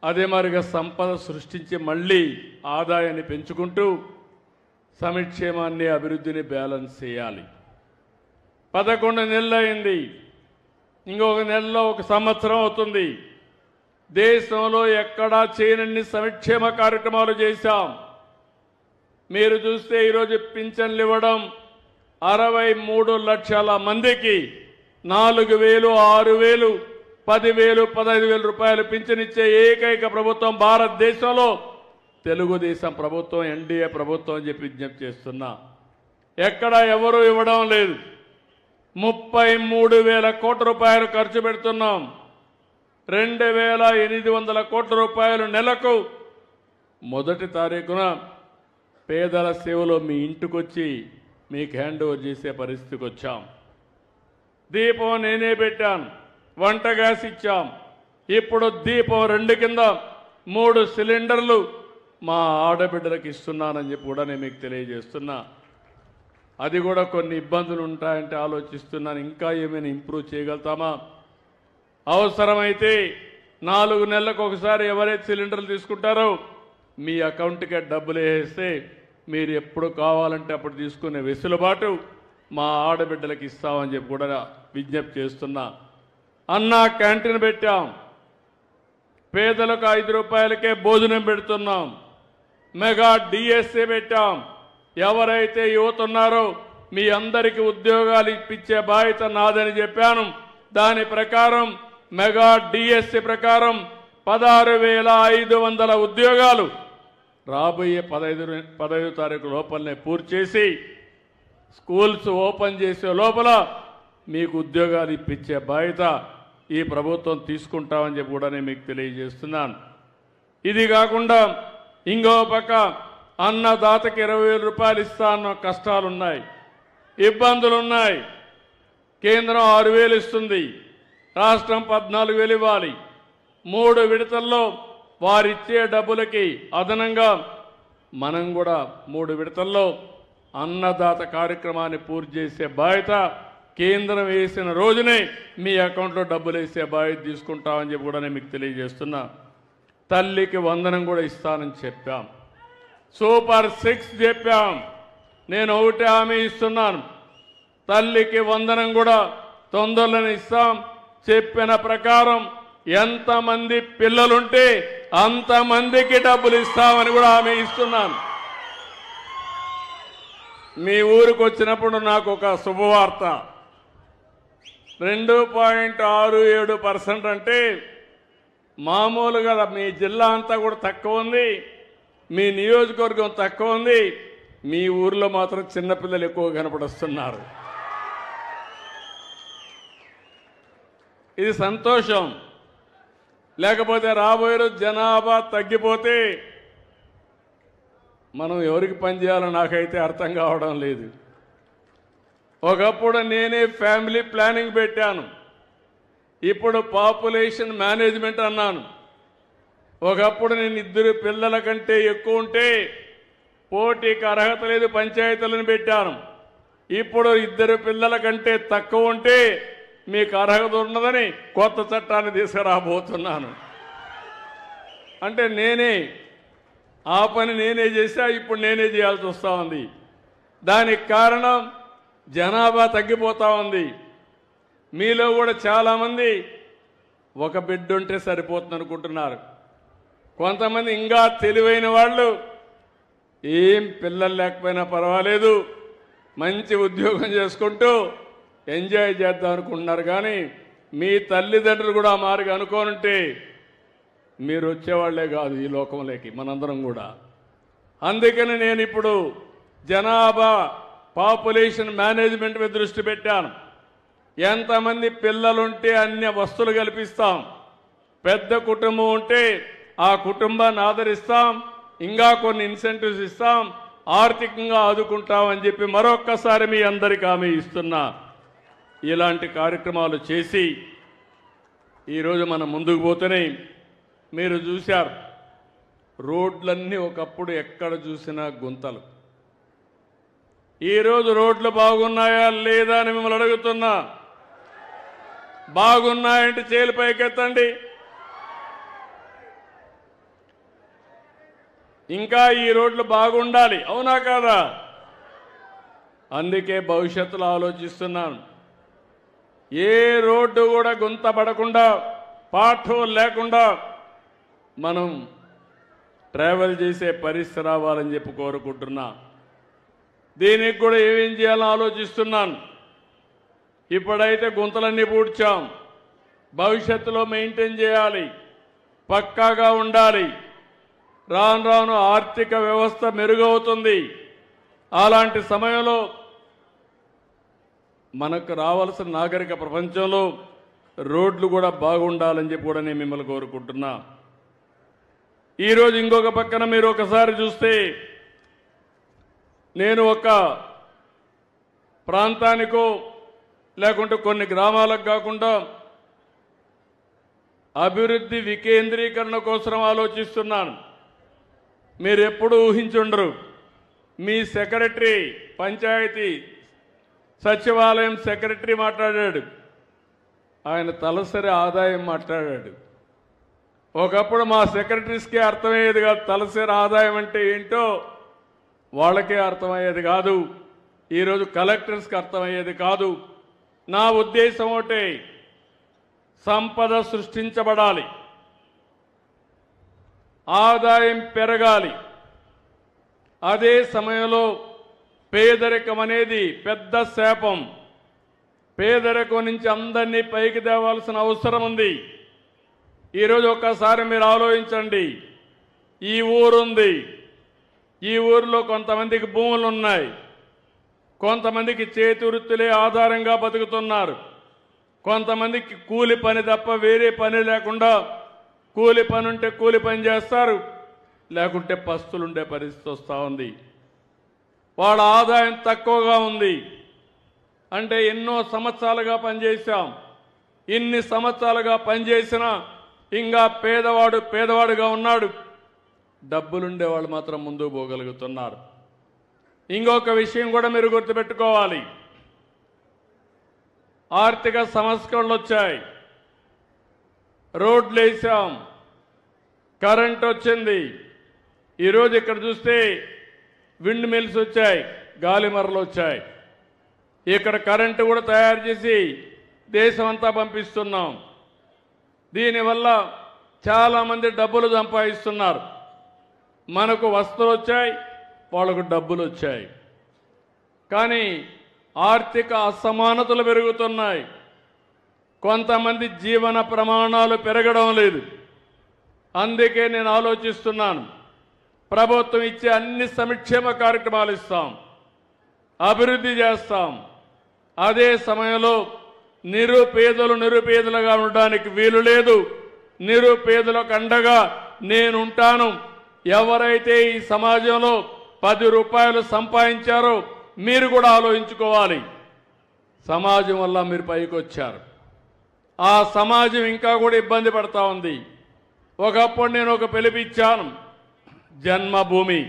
అదే మరిగా సంపద సృష్టించి మళ్ళీ ఆదాయాన్ని పెంచుకుంటూ సంక్షేమాన్ని అభివృద్ధిని బ్యాలెన్స్ చేయాలి. 11 నెలలు అయింది, ఇంకొక నెలలో 1 సంవత్సరం అవుతుంది. దేశంలో ఎక్కడా చేయనన్ని సంక్షేమ కార్యక్రమాలు చేశాం. మీరు చూస్తే ఈరోజు పింఛన్లు ఇవ్వడం 63 లక్షల మందికి 4,000, 6,000, 10,000, 15,000 రూపాయలు పింఛన్ ఇచ్చే ఏకైక ప్రభుత్వం భారతదేశంలో తెలుగుదేశం ప్రభుత్వం, ఎన్డీఏ ప్రభుత్వం అని చెప్పి విజ్ఞప్తి చేస్తున్నా. ఎక్కడ ఎవరు ఇవ్వడం లేదు. 33,000 కోట్ల రూపాయలు ఖర్చు పెడుతున్నాం. 2,800 కోట్ల రూపాయలు నెలకు. 1వ తారీఖున పేదల సేవలో మీ ఇంటికొచ్చి మీకు హ్యాండ్ ఓవర్ చేసే పరిస్థితికి వచ్చాం. దీపం నేనే పెట్టాను, వంట గ్యాస్ ఇచ్చాం. ఇప్పుడు దీపం 2 కింద 3 సిలిండర్లు మా ఆడబిడ్డలకు ఇస్తున్నానని చెప్పి కూడా నేను మీకు తెలియజేస్తున్నా. అది కూడా కొన్ని ఇబ్బందులు ఉంటాయంటే ఆలోచిస్తున్నాను, ఇంకా ఏమైనా ఇంప్రూవ్ చేయగలుగుతామా. అవసరమైతే 4 నెలలకు ఒకసారి ఎవరైతే సిలిండర్లు తీసుకుంటారో మీ అకౌంట్కే డబ్బులు వేస్తే మీరు ఎప్పుడు కావాలంటే అప్పుడు తీసుకునే వెసులుబాటు మా ఆడబిడ్డలకు ఇస్తామని చెప్పి కూడా విజ్ఞప్తి చేస్తున్నా. అన్నా క్యాంటీన్ పెట్టాం, పేదలకు 5 రూపాయలకే భోజనం పెడుతున్నాం. మెగా డిఎస్ఏ పెట్టాం. ఎవరైతే యువత ఉన్నారో మీ అందరికీ ఉద్యోగాలు ఇప్పించే బాధ్యత నాదని చెప్పాను. దాని ప్రకారం మెగా డిఎస్ఏ ప్రకారం 16,500 ఉద్యోగాలు రాబోయే 15 తారీఖు లోపలనే పూర్తి చేసి స్కూల్స్ ఓపెన్ చేసే లోపల మీకు ఉద్యోగాలు ఇప్పించే బాధ్యత ఈ ప్రభుత్వం తీసుకుంటామని చెప్పి కూడా నేను మీకు తెలియజేస్తున్నాను. ఇది కాకుండా ఇంకో పక్క అన్నదాతకి 20,000 రూపాయలు ఇస్తా అన్న కష్టాలున్నాయి, ఇబ్బందులున్నాయి. కేంద్రం 6,000 ఇస్తుంది, రాష్ట్రం 14,000 ఇవ్వాలి. 3 విడతల్లో వారిచ్చే డబ్బులకి అదనంగా మనం కూడా 3 విడతల్లో అన్నదాత కార్యక్రమాన్ని పూర్తి చేసే బాధ్యత కేంద్రం వేసిన రోజునే మీ అకౌంట్లో డబ్బులు వేసే బాధ్యత తీసుకుంటామని చెప్పి కూడా నేను మీకు తెలియజేస్తున్నా. తల్లికి వందనం కూడా ఇస్తానని చెప్పాం. సూపర్ 6 చెప్పాం. నేను ఒకటే హామీ ఇస్తున్నాను, తల్లికి వందనం కూడా తొందరలోనే ఇస్తాం. చెప్పిన ప్రకారం ఎంతమంది పిల్లలుంటే అంతమందికి డబ్బులు ఇస్తామని కూడా హామీ ఇస్తున్నాను. మీ ఊరికి వచ్చినప్పుడు నాకు ఒక శుభవార్త. 2.67% అంటే మామూలుగా మీ జిల్లా అంతా కూడా తక్కువ ఉంది, మీ నియోజకవర్గం తక్కువ ఉంది, మీ ఊర్లో మాత్రం చిన్నపిల్లలు ఎక్కువ కనపడుస్తున్నారు. ఇది సంతోషం. లేకపోతే రాబోయే రోజు జనాభా తగ్గిపోతే మనం ఎవరికి పనిచేయాలో నాకైతే అర్థం కావడం లేదు. ఒకప్పుడు నేనే ఫ్యామిలీ ప్లానింగ్ పెట్టాను, ఇప్పుడు పాపులేషన్ మేనేజ్మెంట్ అన్నాను. ఒకప్పుడు నేను 2 పిల్లల కంటే ఎక్కువ ఉంటే పోటీకి అర్హత లేదు పంచాయతీలను పెట్టాను. ఇప్పుడు 2 పిల్లల కంటే తక్కువ ఉంటే మీకు అర్హత ఉన్నదని కొత్త చట్టాన్ని తీసుకురాబోతున్నాను. అంటే నేనే ఆ పని నేనే చేశా, ఇప్పుడు నేనే చేయాల్సి వస్తూ ఉంది. దానికి కారణం జనాభా తగ్గిపోతూ ఉంది. మీలో కూడా చాలామంది ఒక బిడ్డ ఉంటే సరిపోతుంది అనుకుంటున్నారు. కొంతమంది ఇంకా తెలివైన వాళ్ళు ఏం పిల్లలు లేకపోయినా పర్వాలేదు, మంచి ఉద్యోగం చేసుకుంటూ ఎంజాయ్ చేద్దాం అనుకుంటున్నారు. కానీ మీ తల్లిదండ్రులు కూడా మారుగా అనుకోనుంటే మీరు వచ్చేవాళ్లే కాదు ఈ లోకంలోకి, మనందరం కూడా. అందుకని నేను ఇప్పుడు జనాభా పాపులేషన్ మేనేజ్మెంట్ మీద దృష్టి పెట్టాను. ఎంతమంది పిల్లలుంటే అన్ని వస్తువులు కల్పిస్తాం, పెద్ద కుటుంబం ఉంటే ఆ కుటుంబాన్ని ఆదరిస్తాం, ఇంకా కొన్ని ఇన్సెంటివ్స్ ఇస్తాం, ఆర్థికంగా ఆదుకుంటామని చెప్పి మరొక్కసారి మీ అందరికీ హామీ ఇస్తున్నా. ఇలాంటి కార్యక్రమాలు చేసి ఈరోజు మనం ముందుకు పోతేనే మీరు చూశారు, రోడ్లన్నీ ఒకప్పుడు ఎక్కడ చూసినా గుంతలు. ఈరోజు రోడ్లు బాగున్నాయా లేదా అని మిమ్మల్ని అడుగుతున్నా. బాగున్నాయంటే చేలు పైకెత్తండి. ఇంకా ఈ రోడ్లు బాగుండాలి, అవునా కాదా? అందుకే భవిష్యత్తులో ఆలోచిస్తున్నాను. ఏ రోడ్డు కూడా గుంత పడకుండా, పాఠం లేకుండా మనం ట్రావెల్ చేసే పరిస్థితి రావాలని చెప్పి కోరుకుంటున్నా. దీనికి కూడా ఏమేం చేయాలో ఆలోచిస్తున్నాను. ఇప్పుడైతే గుంతలన్నీ పూడ్చాం, భవిష్యత్తులో మెయింటైన్ చేయాలి, పక్కాగా ఉండాలి. రాను రాను ఆర్థిక వ్యవస్థ మెరుగవుతుంది. అలాంటి సమయంలో మనకు రావాల్సిన నాగరిక ప్రపంచంలో రోడ్లు కూడా బాగుండాలని చెప్పి కూడా నేను మిమ్మల్ని కోరుకుంటున్నా. ఈరోజు ఇంకొక పక్కన మీరు ఒకసారి చూస్తే, నేను ఒక ప్రాంతానికో లేకుంటే కొన్ని గ్రామాలకు కాకుండా అభివృద్ధి వికేంద్రీకరణ కోసం ఆలోచిస్తున్నాను. మీరు ఎప్పుడు ఊహించుండరు. మీ సెక్రటరీ, పంచాయతీ సచివాలయం సెక్రటరీ మాట్లాడాడు, ఆయన తలసరి ఆదాయం మాట్లాడాడు. ఒకప్పుడు మా సెక్రటరీస్కే అర్థమయ్యేది కాదు తలసరి ఆదాయం అంటే ఏంటో, వాళ్ళకే అర్థమయ్యేది కాదు. ఈరోజు కలెక్టర్స్కి అర్థమయ్యేది కాదు. నా ఉద్దేశం ఒకటే, సంపద సృష్టించబడాలి, ఆదాయం పెరగాలి. అదే సమయంలో పేదరికం అనేది పెద్ద శాపం. పేదరికం నుంచి అందరినీ పైకి తేవాల్సిన అవసరం ఉంది. ఈరోజు ఒక్కసారి మీరు ఆలోచించండి. ఈ ఊరుంది, ఈ ఊరిలో కొంతమందికి భూములు ఉన్నాయి, కొంతమందికి చేతి వృత్తులే ఆధారంగా బతుకుతున్నారు, కొంతమందికి కూలి పని తప్ప వేరే పని లేకుండా, కూలి పని ఉంటే కూలి పని చేస్తారు, లేకుంటే పస్తులుండే పరిస్థితి వస్తూ ఉంది. వాళ్ళ ఆదాయం తక్కువగా ఉంది. అంటే ఎన్నో సంవత్సరాలుగా పనిచేశాం. ఇన్ని సంవత్సరాలుగా పనిచేసినా ఇంకా పేదవాడుగా ఉన్నాడు. డబ్బులుండే వాళ్ళు మాత్రం ముందుకు పోగలుగుతున్నారు. ఇంకొక విషయం కూడా మీరు గుర్తుపెట్టుకోవాలి. ఆర్థిక సంస్కరణలు వచ్చాయి, రోడ్లు వేసాం, కరెంట్ వచ్చింది. ఈరోజు ఇక్కడ చూస్తే విండ్ మిల్స్ వచ్చాయి, గాలి మరలు వచ్చాయి. ఇక్కడ కరెంటు కూడా తయారు చేసి దేశమంతా పంపిస్తున్నాం. దీనివల్ల చాలామంది డబ్బులు సంపాదిస్తున్నారు. మనకు వస్తువులు వచ్చాయి, వాళ్ళకు డబ్బులు వచ్చాయి. కానీ ఆర్థిక అసమానతలు పెరుగుతున్నాయి. కొంతమంది జీవన ప్రమాణాలు పెరగడం లేదు. అందుకే నేను ఆలోచిస్తున్నాను, ప్రభుత్వం ఇచ్చే అన్ని సంక్షేమ కార్యక్రమాలు ఇస్తాం, అభివృద్ధి చేస్తాం. అదే సమయంలో నిరుపేదలుగా ఉండడానికి వీలు లేదు. నిరుపేదలకు అండగా నేనుంటాను. ఎవరైతే ఈ సమాజంలో 10 రూపాయలు సంపాదించారో మీరు కూడా ఆలోచించుకోవాలి. సమాజం వల్ల మీరు పైకి వచ్చారు. ఆ సమాజం ఇంకా కూడా ఇబ్బంది పడతా ఉంది. ఒకప్పుడు నేను ఒక పిలిపిచ్చాను, జన్మభూమి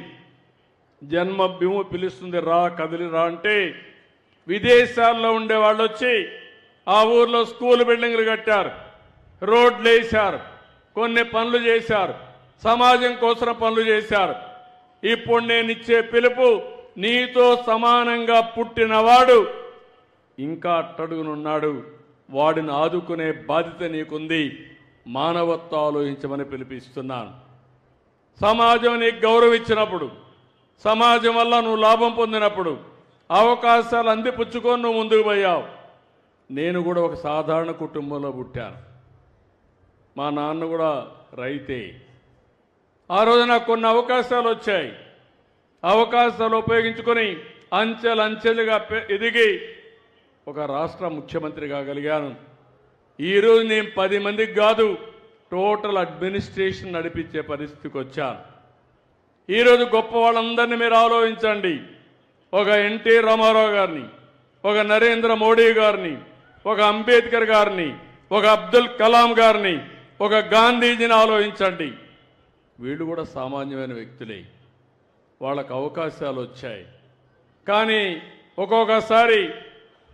పిలుస్తుంది, రా కదిలి రా అంటే విదేశాల్లో ఉండే వాళ్ళు వచ్చి ఆ ఊర్లో స్కూల్ బిల్డింగ్లు కట్టారు, రోడ్లు వేశారు, కొన్ని పనులు చేశారు, సమాజం కోసం పనులు చేశారు. ఇప్పుడు నేను ఇచ్చే పిలుపు, నీతో సమానంగా పుట్టినవాడు ఇంకా అట్టడుగునున్నాడు, వాడిని ఆదుకునే బాధ్యత నీకుంది. మానవత్వం ఆలోచించమని పిలిపిస్తున్నాను. సమాజం నీకు గౌరవం ఇచ్చినప్పుడు, సమాజం వల్ల నువ్వు లాభం పొందినప్పుడు అవకాశాలు అందిపుచ్చుకొని నువ్వు ముందుకు పోయావు. నేను కూడా ఒక సాధారణ కుటుంబంలో పుట్టాను. మా నాన్న కూడా రైతే. ఆ రోజు నాకు కొన్ని అవకాశాలు వచ్చాయి. అవకాశాలు ఉపయోగించుకొని అంచెలుగా ఎదిగి ఒక రాష్ట్ర ముఖ్యమంత్రి కాగలిగాను. ఈరోజు నేను 10 మందికి కాదు, టోటల్ అడ్మినిస్ట్రేషన్ నడిపించే పరిస్థితికి వచ్చాను. ఈరోజు గొప్ప వాళ్ళందరినీ మీరు ఆలోచించండి. ఒక ఎన్టీ రామారావు గారిని, ఒక నరేంద్ర మోడీ గారిని, ఒక అంబేద్కర్ గారిని, ఒక అబ్దుల్ కలాం గారిని, ఒక గాంధీజీని ఆలోచించండి. వీళ్ళు కూడా సామాన్యమైన వ్యక్తులే. వాళ్ళకు అవకాశాలు వచ్చాయి. కానీ ఒక్కొక్కసారి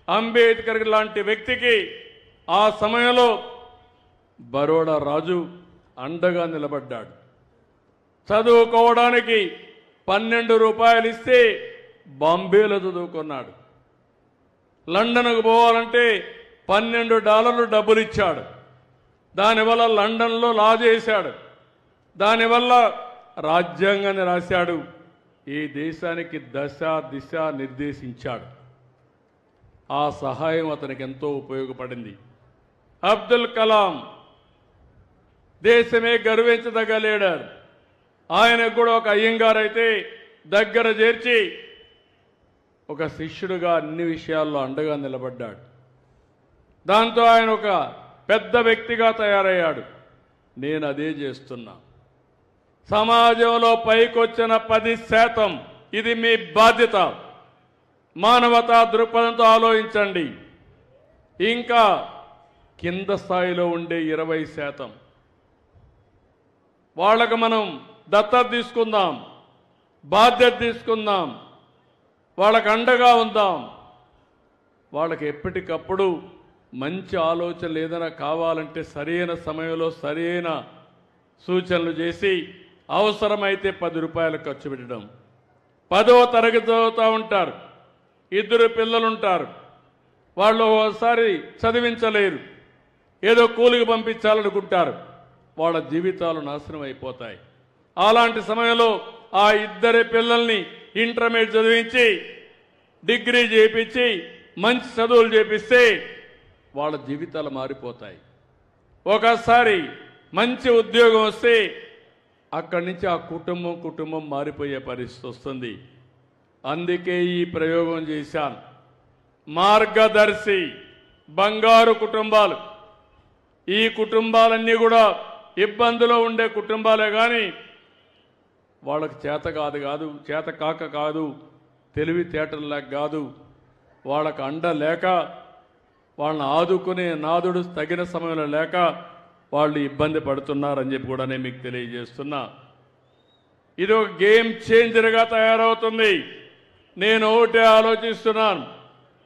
అంబేద్కర్ లాంటి వ్యక్తికి ఆ సమయంలో బరోడా రాజు అండగా నిలబడ్డాడు. చదువుకోవడానికి 12 రూపాయలు ఇస్తే బాంబేలో చదువుకున్నాడు. లండన్కు పోవాలంటే $12 డబ్బులు ఇచ్చాడు. దానివల్ల లండన్లో లా చేశాడు. దానివల్ల రాజ్యాంగాన్ని రాశాడు. ఈ దేశానికి దశ దిశ నిర్దేశించాడు. ఆ సహాయం అతనికి ఎంతో ఉపయోగపడింది. అబ్దుల్ కలాం దేశమే గర్వించదగ్గ లీడర్. ఆయనకు కూడా ఒక అయ్యంగారు అయితే దగ్గర చేర్చి ఒక శిష్యుడిగా అన్ని విషయాల్లో అండగా నిలబడ్డాడు. దాంతో ఆయన ఒక పెద్ద వ్యక్తిగా తయారయ్యాడు. నేను అదే చేస్తున్నా. సమాజంలో పైకొచ్చిన 10%, ఇది మీ బాధ్యత. మానవతా దృక్పథంతో ఆలోచించండి. ఇంకా కింద స్థాయిలో ఉండే 20% వాళ్ళకు మనం దత్తత తీసుకుందాం, బాధ్యత తీసుకుందాం, వాళ్ళకు అండగా ఉందాం. వాళ్ళకి ఎప్పటికప్పుడు మంచి ఆలోచనలు ఏదైనా కావాలంటే సరైన సమయంలో సరైన సూచనలు చేసి అవసరమైతే 10 రూపాయలు ఖర్చు పెట్టడం. 10వ తరగతి చదువుతూ ఉంటారు, 2 పిల్లలు ఉంటారు. వాళ్ళు ఒకసారి చదివించలేరు, ఏదో కూలికి పంపించాలనుకుంటారు. వాళ్ళ జీవితాలు నాశనం అయిపోతాయి. అలాంటి సమయంలో ఆ 2 పిల్లల్ని ఇంటర్మీడియట్ చదివించి డిగ్రీ చేయించి మంచి చదువులు చేపిస్తే వాళ్ళ జీవితాలు మారిపోతాయి. ఒకసారి మంచి ఉద్యోగం వస్తే అక్కడి నుంచి ఆ కుటుంబం మారిపోయే పరిస్థితి వస్తుంది. అందుకే ఈ ప్రయోగం చేశాను. మార్గదర్శి బంగారు కుటుంబాలు. ఈ కుటుంబాలన్నీ కూడా ఇబ్బందులో ఉండే కుటుంబాలే కానీ వాళ్ళకి చేత కాక కాదు, తెలివితేటల్లాగా కాదు, వాళ్ళకు అండ లేక వాళ్ళని ఆదుకునే నాదుడు తగిన సమయంలో లేక వాళ్ళు ఇబ్బంది పడుతున్నారని చెప్పి కూడా నేను మీకు తెలియజేస్తున్నా. ఇది ఒక గేమ్ చేంజర్గా తయారవుతుంది. నేను ఒకటే ఆలోచిస్తున్నాను,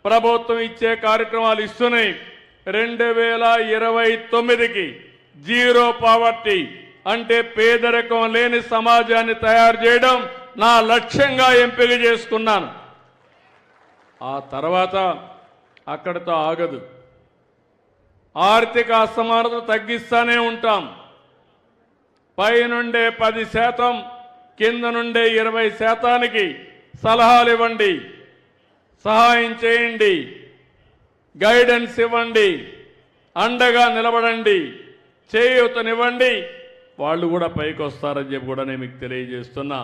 ప్రభుత్వం ఇచ్చే కార్యక్రమాలు ఇస్తున్నాయి. 2029కి జీరో పావర్టీ అంటే పేదరికం లేని సమాజాన్ని తయారు చేయడం నా లక్ష్యంగా ఎంపిక చేసుకున్నాను. ఆ తర్వాత అక్కడితో ఆగదు. ఆర్థిక అసమానత తగ్గిస్తానే ఉంటాం. పైనుండే 10%, కింద నుండే 20%కి సలహాలు ఇవ్వండి, సహాయం చేయండి, గైడెన్స్ ఇవ్వండి, అండగా నిలబడండి, చేయూతనివ్వండి. వాళ్ళు కూడా పైకి వస్తారని చెప్పి కూడా నేను మీకు తెలియజేస్తున్నా.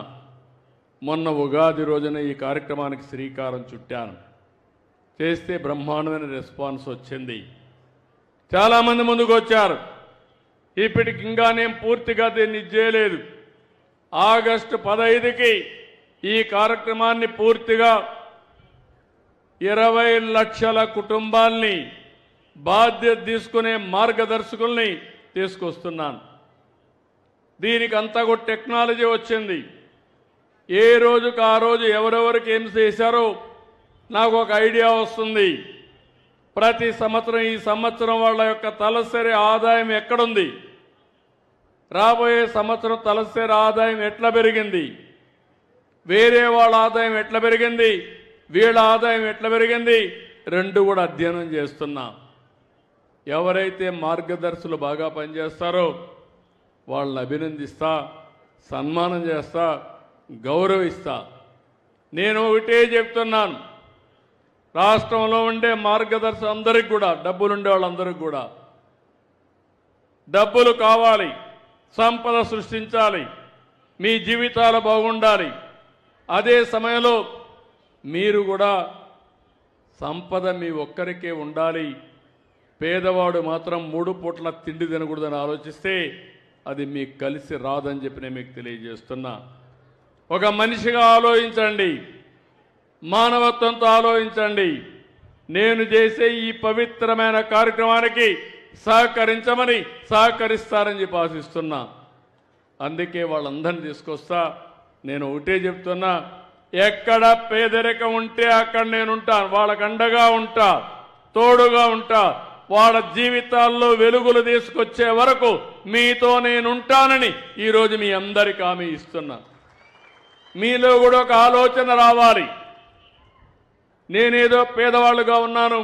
మొన్న ఉగాది రోజున ఈ కార్యక్రమానికి శ్రీకారం చుట్టాను. చేస్తే బ్రహ్మాండమైన రెస్పాన్స్ వచ్చింది. చాలామంది ముందుకు వచ్చారు. ఇప్పటికి ఇంకా నేను పూర్తిగా దీన్ని చేయలేదు. ఆగస్టు 15కి ఈ కార్యక్రమాన్ని పూర్తిగా 20 లక్షల కుటుంబాల్ని బాధ్యత తీసుకునే మార్గదర్శకుల్ని తీసుకొస్తున్నాను. దీనికి అంతా కూడా టెక్నాలజీ వచ్చింది. ఏ రోజుకు ఆ రోజు ఎవరెవరికి ఏం చేశారో నాకు ఒక ఐడియా వస్తుంది. ప్రతి సంవత్సరం ఈ సంవత్సరం వాళ్ళ యొక్క తలసరి ఆదాయం ఎక్కడుంది, రాబోయే సంవత్సరం తలసరి ఆదాయం ఎట్లా పెరిగింది, వేరే వాళ్ళ ఆదాయం ఎట్లా పెరిగింది, వీళ్ళ ఆదాయం ఎట్లా పెరిగింది, రెండు కూడా అధ్యయనం చేస్తున్నాం. ఎవరైతే మార్గదర్శులు బాగా పనిచేస్తారో వాళ్ళని అభినందిస్తా, సన్మానం చేస్తా, గౌరవిస్తా. నేను ఒకటే చెప్తున్నాను, రాష్ట్రంలో ఉండే మార్గదర్శకులు అందరికీ కూడా, డబ్బులుండే వాళ్ళందరికీ కూడా డబ్బులు కావాలి, సంపద సృష్టించాలి, మీ జీవితాలు బాగుండాలి. అదే సమయంలో మీరు కూడా సంపద మీ ఒక్కరికే ఉండాలి. పేదవాడు మాత్రం 3 పూట్ల తిండి తినకూడదని ఆలోచిస్తే అది మీకు కలిసి రాదని చెప్పి నేను మీకు తెలియజేస్తున్నా. ఒక మనిషిగా ఆలోచించండి, మానవత్వంతో ఆలోచించండి. నేను చేసే ఈ పవిత్రమైన కార్యక్రమానికి సహకరించమని, సహకరిస్తారని చెప్పి ఆశిస్తున్నా. అందుకే వాళ్ళందరినీ తీసుకొస్తా. నేను ఒకటే చెప్తున్నా, ఎక్కడ పేదరికం ఉంటే అక్కడ నేను ఉంటాను, వాళ్ళకు అండగా ఉంటా, తోడుగా ఉంటా. వాళ్ళ జీవితాల్లో వెలుగులు తీసుకొచ్చే వరకు మీతో నేను ఉంటానని ఈరోజు మీ అందరికీ హామీ ఇస్తున్నా. మీలో కూడా ఒక ఆలోచన రావాలి, నేనేదో పేదవాళ్ళుగా ఉన్నాను,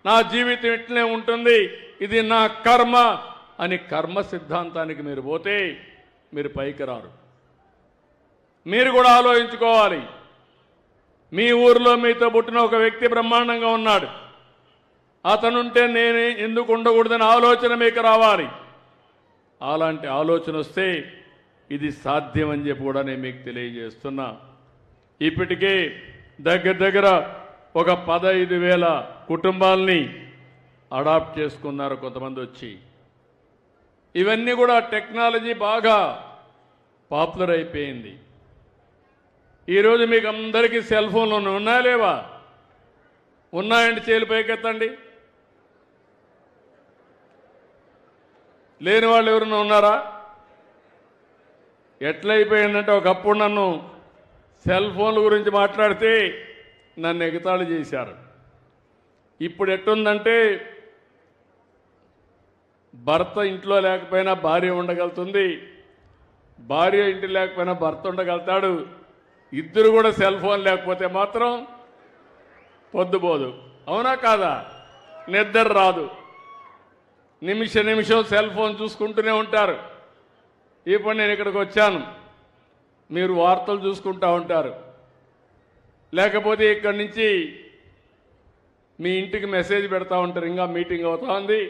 నా జీవితం ఇట్లనే ఉంటుంది, ఇది నా కర్మ అని కర్మ సిద్ధాంతానికి మీరు పోతే మీరు పైకి రారు. మీరు కూడా ఆలోచించుకోవాలి. మీ ఊరిలో మీతో పుట్టిన ఒక వ్యక్తి బ్రహ్మాండంగా ఉన్నాడు, అతనుంటే నేను ఎందుకు ఉండకూడదని ఆలోచన మీకు రావాలి. అలాంటి ఆలోచన వస్తే ఇది సాధ్యం అని చెప్పి కూడా నేను మీకు తెలియజేస్తున్నా. ఇప్పటికే దగ్గర ఒక 15,000 కుటుంబాలని అడాప్ట్ చేసుకున్నారు కొంతమంది వచ్చి. ఇవన్నీ కూడా టెక్నాలజీ బాగా పాపులర్ అయిపోయింది. ఈరోజు మీకు అందరికీ సెల్ ఫోన్లు ఉన్నాయా లేవా? ఉన్నాయండి, చేలు పైకెత్తండి. లేని వాళ్ళు ఎవరైనా ఉన్నారా? ఎట్లయిపోయిందంటే ఒకప్పుడు నన్ను సెల్ ఫోన్ల గురించి మాట్లాడితే నన్ను ఎగతాళి చేశారు. ఇప్పుడు ఎట్టుందంటే భర్త ఇంట్లో లేకపోయినా భార్య ఉండగలుగుతుంది, భార్య ఇంటి లేకపోయినా భర్త ఉండగలుగుతాడు. ఇద్దరు కూడా సెల్ ఫోన్ లేకపోతే మాత్రం పొద్దుపోదు. అవునా కాదా? నిద్ర రాదు. నిమిషం సెల్ ఫోన్ చూసుకుంటూనే ఉంటారు. ఇప్పుడు నేను ఇక్కడికి వచ్చాను, మీరు వార్తలు చూసుకుంటూ ఉంటారు, లేకపోతే ఇక్కడి నుంచి మీ ఇంటికి మెసేజ్ పెడతా ఉంటారు, ఇంకా మీటింగ్ అవుతా ఉంది,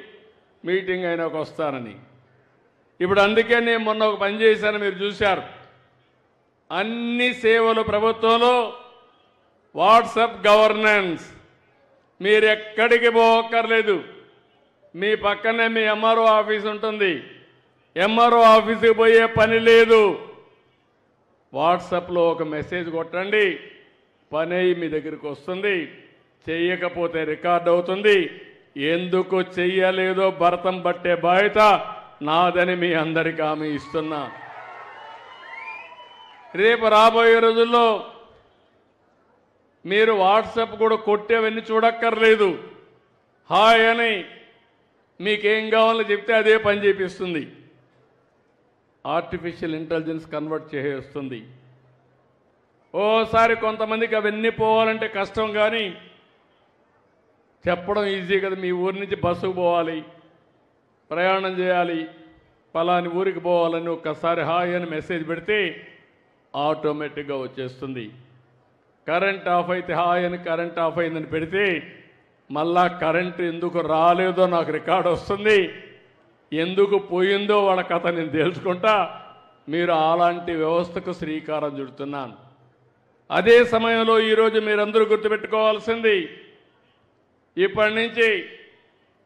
మీటింగ్ అయినాక వస్తానని. ఇప్పుడు అందుకే నేను మొన్న ఒక పని చేశాను, మీరు చూశారు. అన్ని సేవలు ప్రభుత్వంలో వాట్సాప్ గవర్నెన్స్. మీరు ఎక్కడికి పోక్కర్లేదు, మీ పక్కనే మీ ఎంఆర్ఓ ఆఫీస్ ఉంటుంది. ఎంఆర్ఓ ఆఫీస్కి పోయే పని లేదు. వాట్సాప్లో ఒక మెసేజ్ కొట్టండి, పని అయ్యి మీ దగ్గరికి వస్తుంది. చెయ్యకపోతే రికార్డు అవుతుంది. ఎందుకు చెయ్యలేదో భరతం పట్టే బాధ్యత నాదని మీ అందరికీ హామీ ఇస్తున్నా. రేపు రాబోయే రోజుల్లో మీరు వాట్సాప్ కూడా కొట్టేవన్నీ చూడక్కర్లేదు. హాయ్ అని మీకేం కావాలో చెప్తే అదే పని చేపిస్తుంది. ఆర్టిఫిషియల్ ఇంటెలిజెన్స్ కన్వర్ట్ చేసేస్తుంది. ఓసారి కొంతమందికి అవన్నీ పోవాలంటే కష్టం, కానీ చెప్పడం ఈజీ కదా. మీ ఊరి నుంచి బస్సుకు పోవాలి, ప్రయాణం చేయాలి, పలాని ఊరికి పోవాలని ఒక్కసారి హాయ్ అని మెసేజ్ పెడితే ఆటోమేటిక్గా వచ్చేస్తుంది. కరెంట్ ఆఫ్ అయితే హాయ్ అని కరెంట్ ఆఫ్ అయిందని పెడితే మళ్ళా కరెంటు ఎందుకు రాలేదో నాకు రికార్డు వస్తుంది. ఎందుకు పోయిందో వాళ్ళ కథ నేను తెలుసుకుంటా. మీరు అలాంటి వ్యవస్థకు శ్రీకారం చుడుతున్నాను. అదే సమయంలో ఈరోజు మీరందరూ గుర్తుపెట్టుకోవాల్సింది, ఇప్పటి నుంచి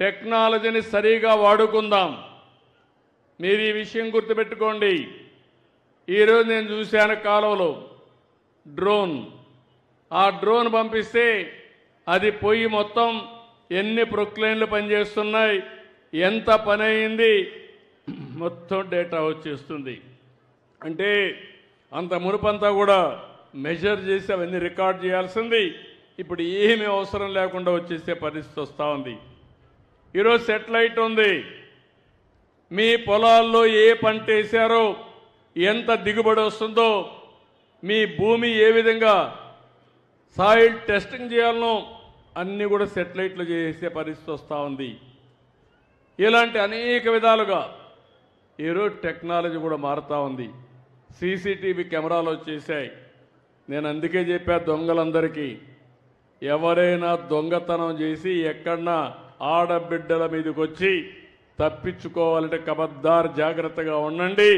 టెక్నాలజీని సరిగా వాడుకుందాం. మీరు ఈ విషయం గుర్తుపెట్టుకోండి. ఈరోజు నేను చూశాను కాలువలో డ్రోన్. ఆ డ్రోన్ పంపిస్తే అది పోయి మొత్తం ఎన్ని ప్రొక్లైన్లు పనిచేస్తున్నాయి, ఎంత పని అయింది, మొత్తం డేటా వచ్చేస్తుంది. అంటే అంత మునుపంతా కూడా మెజర్ చేసి అవన్నీ రికార్డ్ చేయాల్సింది ఇప్పుడు ఏమీ అవసరం లేకుండా వచ్చేసే పరిస్థితి వస్తూ ఉంది. ఈరోజు సెటిలైట్ ఉంది. మీ పొలాల్లో ఏ పంట వేశారో, ఎంత దిగుబడి వస్తుందో, మీ భూమి ఏ విధంగా సాయిల్ టెస్టింగ్ చేయాలనో అన్నీ కూడా సెటిలైట్లు చేసే పరిస్థితి వస్తూ ఉంది. ఇలాంటి అనేక విధాలుగా ఈరోజు టెక్నాలజీ కూడా మారుతూ ఉంది. సీసీటీవీ కెమెరాలు వచ్చేసాయి. నేను అందుకే చెప్పా దొంగలందరికీ, ఎవరైనా దొంగతనం చేసి ఎక్కడన్నా ఆడబిడ్డల మీదకి వచ్చి తప్పించుకోవాలంటే కబద్దార్ జాగ్రత్తగా ఉండండి.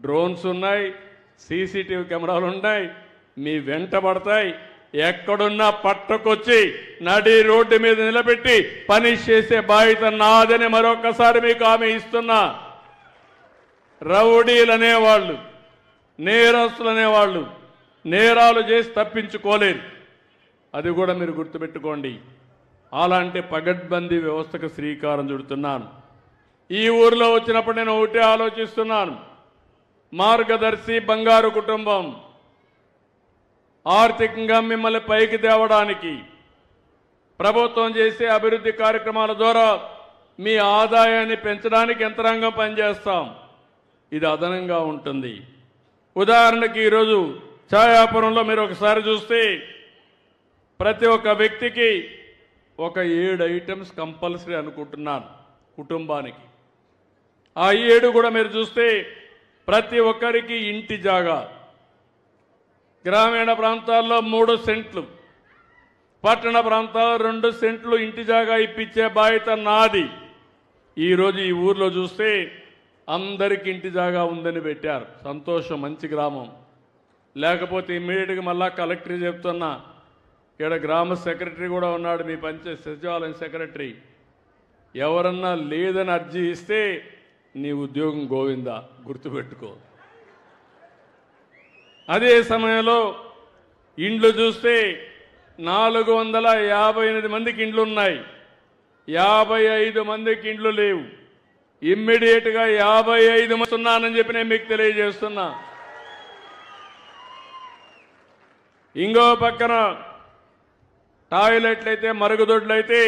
డ్రోన్స్ ఉన్నాయి, సీసీటీవీ కెమెరాలు ఉన్నాయి, మీ వెంట పడతాయి. ఎక్కడున్నా పట్టుకొచ్చి నడి రోడ్డు మీద నిలబెట్టి పని చేసే బాధ్యత నాదని మరొకసారి మీకు హామీ ఇస్తున్నా. రౌడీలు అనేవాళ్ళు, నేరస్తులు అనేవాళ్ళు నేరాలు చేసి తప్పించుకోలేరు. అది కూడా మీరు గుర్తుపెట్టుకోండి. అలాంటి పగడ్బందీ వ్యవస్థకు శ్రీకారం చుడుతున్నాను. ఈ ఊరిలో వచ్చినప్పుడు నేను ఒకటే ఆలోచిస్తున్నాను. మార్గదర్శి బంగారు కుటుంబం ఆర్థికంగా మిమ్మల్ని పైకి తేవడానికి ప్రభుత్వం చేసే అభివృద్ధి కార్యక్రమాల ద్వారా మీ ఆదాయాన్ని పెంచడానికి యంత్రాంగం పనిచేస్తాం. ఇది అదనంగా ఉంటుంది. ఉదాహరణకి ఈరోజు ఛాయాపురంలో మీరు ఒకసారి చూస్తే ప్రతి ఒక్క వ్యక్తికి ఒక 7 ఐటమ్స్ కంపల్సరీ అనుకుంటున్నాను కుటుంబానికి. ఆ 7 కూడా మీరు చూస్తే ప్రతి ఒక్కరికి ఇంటి జాగా. గ్రామీణ ప్రాంతాల్లో 3 సెంట్లు, పట్టణ ప్రాంతాల్లో 2 సెంట్లు ఇంటి జాగా ఇప్పించే బాధ్యత నాది. ఈరోజు ఈ ఊర్లో చూస్తే అందరికి ఇంటి జాగా ఉందని పెట్టారు. సంతోషం, మంచి గ్రామం. లేకపోతే ఇమ్మీడియట్గా మళ్ళా కలెక్టరీ చెప్తున్నా, ఇక్కడ గ్రామ సెక్రటరీ కూడా ఉన్నాడు, మీ పంచాయత్ సచివాలయం సెక్రటరీ. ఎవరన్నా లేదని అర్జీ ఇస్తే నీ ఉద్యోగం గోవిందా, గుర్తుపెట్టుకో. అదే సమయంలో ఇండ్లు చూస్తే 458 మందికి ఇండ్లు ఉన్నాయి, 55 మందికి ఇండ్లు లేవు. ఇమ్మీడియట్గా 55 మంది ఉన్నానని చెప్పి నేను మీకు తెలియజేస్తున్నా. ఇంకో పక్కన టాయిలెట్లు అయితే, మరుగుదొడ్లు అయితే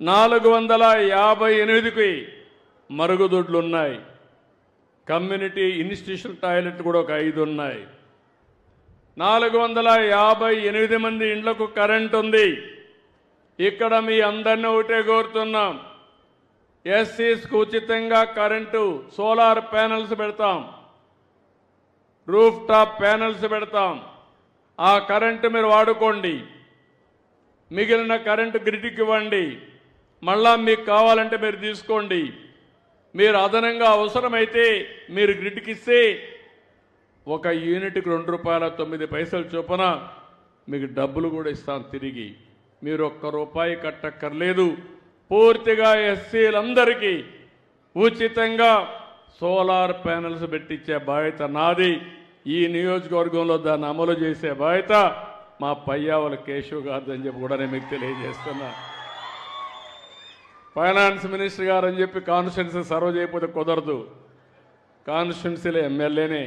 458కి మరుగుదొడ్లు ఉన్నాయి. కమ్యూనిటీ ఇన్స్టిట్యూషన్ టాయిలెట్ కూడా ఒక 5 ఉన్నాయి. 458 మంది ఇండ్లకు కరెంట్ ఉంది. ఇక్కడ మీ అందరినీ ఒకటే కోరుతున్నాం, ఎస్సీస్కు ఉచితంగా కరెంటు, సోలార్ ప్యానెల్స్ పెడతాం, రూఫ్ టాప్ ప్యానెల్స్ పెడతాం. ఆ కరెంటు మీరు వాడుకోండి. మిగిలిన కరెంటు గ్రిడ్కి ఇవ్వండి. మళ్ళా మీకు కావాలంటే మీరు తీసుకోండి. మీరు అదనంగా అవసరమైతే మీరు గ్రిడ్కి ఇస్తే ఒక యూనిట్కి ₹2.09 చొప్పున మీకు డబ్బులు కూడా ఇస్తాం తిరిగి. మీరు ₹1 కట్టక్కర్లేదు. పూర్తిగా ఎస్సీలందరికీ ఉచితంగా సోలార్ ప్యానెల్స్ పెట్టించే బాధ్యత నాది. ఈ నియోజకవర్గంలో దాన్ని అమలు చేసే బాధ్యత మా పయ్యావుల కేశవ్ గారు అని చెప్పి కూడా నేను మీకు తెలియజేస్తున్నా. ఫైనాన్స్ మినిస్టర్ గారు అని చెప్పి కాన్స్టిట్యున్సీ సర్వ్ చేయకపోతే కుదరదు. కాన్స్టిట్యున్సీలో ఎమ్మెల్యేనే,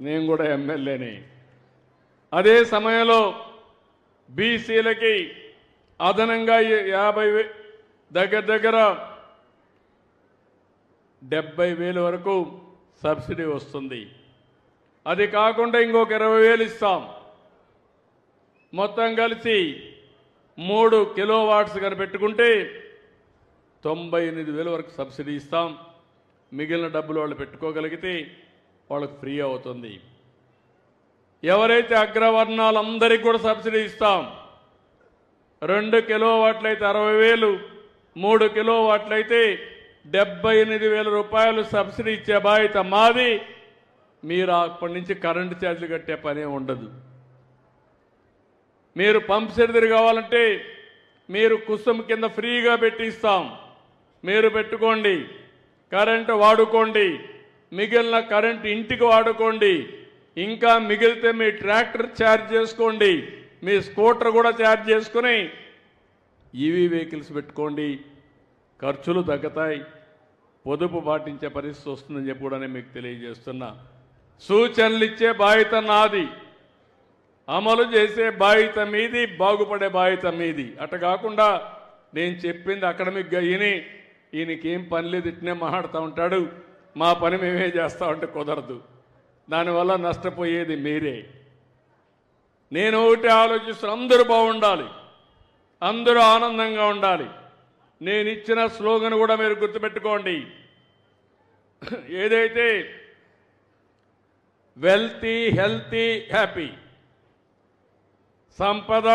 నేను కూడా ఎమ్మెల్యేనే. అదే సమయంలో బీసీలకి అదనంగా 50 దగ్గర 70,000 వరకు సబ్సిడీ వస్తుంది. అది కాకుండా ఇంకొక 20,000 ఇస్తాం. మొత్తం కలిసి 3 కిలోవాట్స్ కనుక పెట్టుకుంటే 98,000 వరకు సబ్సిడీ ఇస్తాం. మిగిలిన డబ్బులు వాళ్ళు పెట్టుకోగలిగితే వాళ్ళకు ఫ్రీ అవుతుంది. ఎవరైతే అగ్రవర్ణాలందరికీ కూడా సబ్సిడీ ఇస్తాం. 2 కిలోవాట్లు అయితే 60,000, 3 కిలోవాట్లు అయితే 78,000 రూపాయలు సబ్సిడీ ఇచ్చే బాధ్యత మాది. మీరు అప్పటి నుంచి కరెంటు ఛార్జీలు కట్టే పనే ఉండదు. మీరు పంప్ సెట్ కావాలంటే మీరు కుసుమ్ కింద ఫ్రీగా పెట్టిస్తాం. మీరు పెట్టుకోండి, కరెంటు వాడుకోండి, మిగిలిన కరెంటు ఇంటికి వాడుకోండి. ఇంకా మిగిలితే మీ ట్రాక్టర్ ఛార్జ్ చేసుకోండి, మీ స్కూటర్ కూడా ఛార్జ్ చేసుకుని ఈవీ వెహికల్స్ పెట్టుకోండి. ఖర్చులు తగ్గుతాయి, పొదుపు పాటించే పరిస్థితి వస్తుందని చెప్పి కూడా నేను మీకు తెలియజేస్తున్నా. సూచనలు ఇచ్చే బాధ్యత నాది, అమలు చేసే బాధ్యత మీది, బాగుపడే బాధ్యత మీది. అట కాకుండా నేను చెప్పింది అకాడమిక్గా ఈయనకేం పని లేదు, ఇట్నే మాట్లాడుతూ ఉంటాడు, మా పని మేమే చేస్తా ఉంటే కుదరదు. దానివల్ల నష్టపోయేది మీరే. నేను ఒకటి ఆలోచిస్తున్న, అందరూ బాగుండాలి, అందరూ ఆనందంగా ఉండాలి. నేను ఇచ్చిన స్లోగన్ కూడా మీరు గుర్తుపెట్టుకోండి. ఏదైతే వెల్తీ, హెల్తీ, హ్యాపీ, సంపద,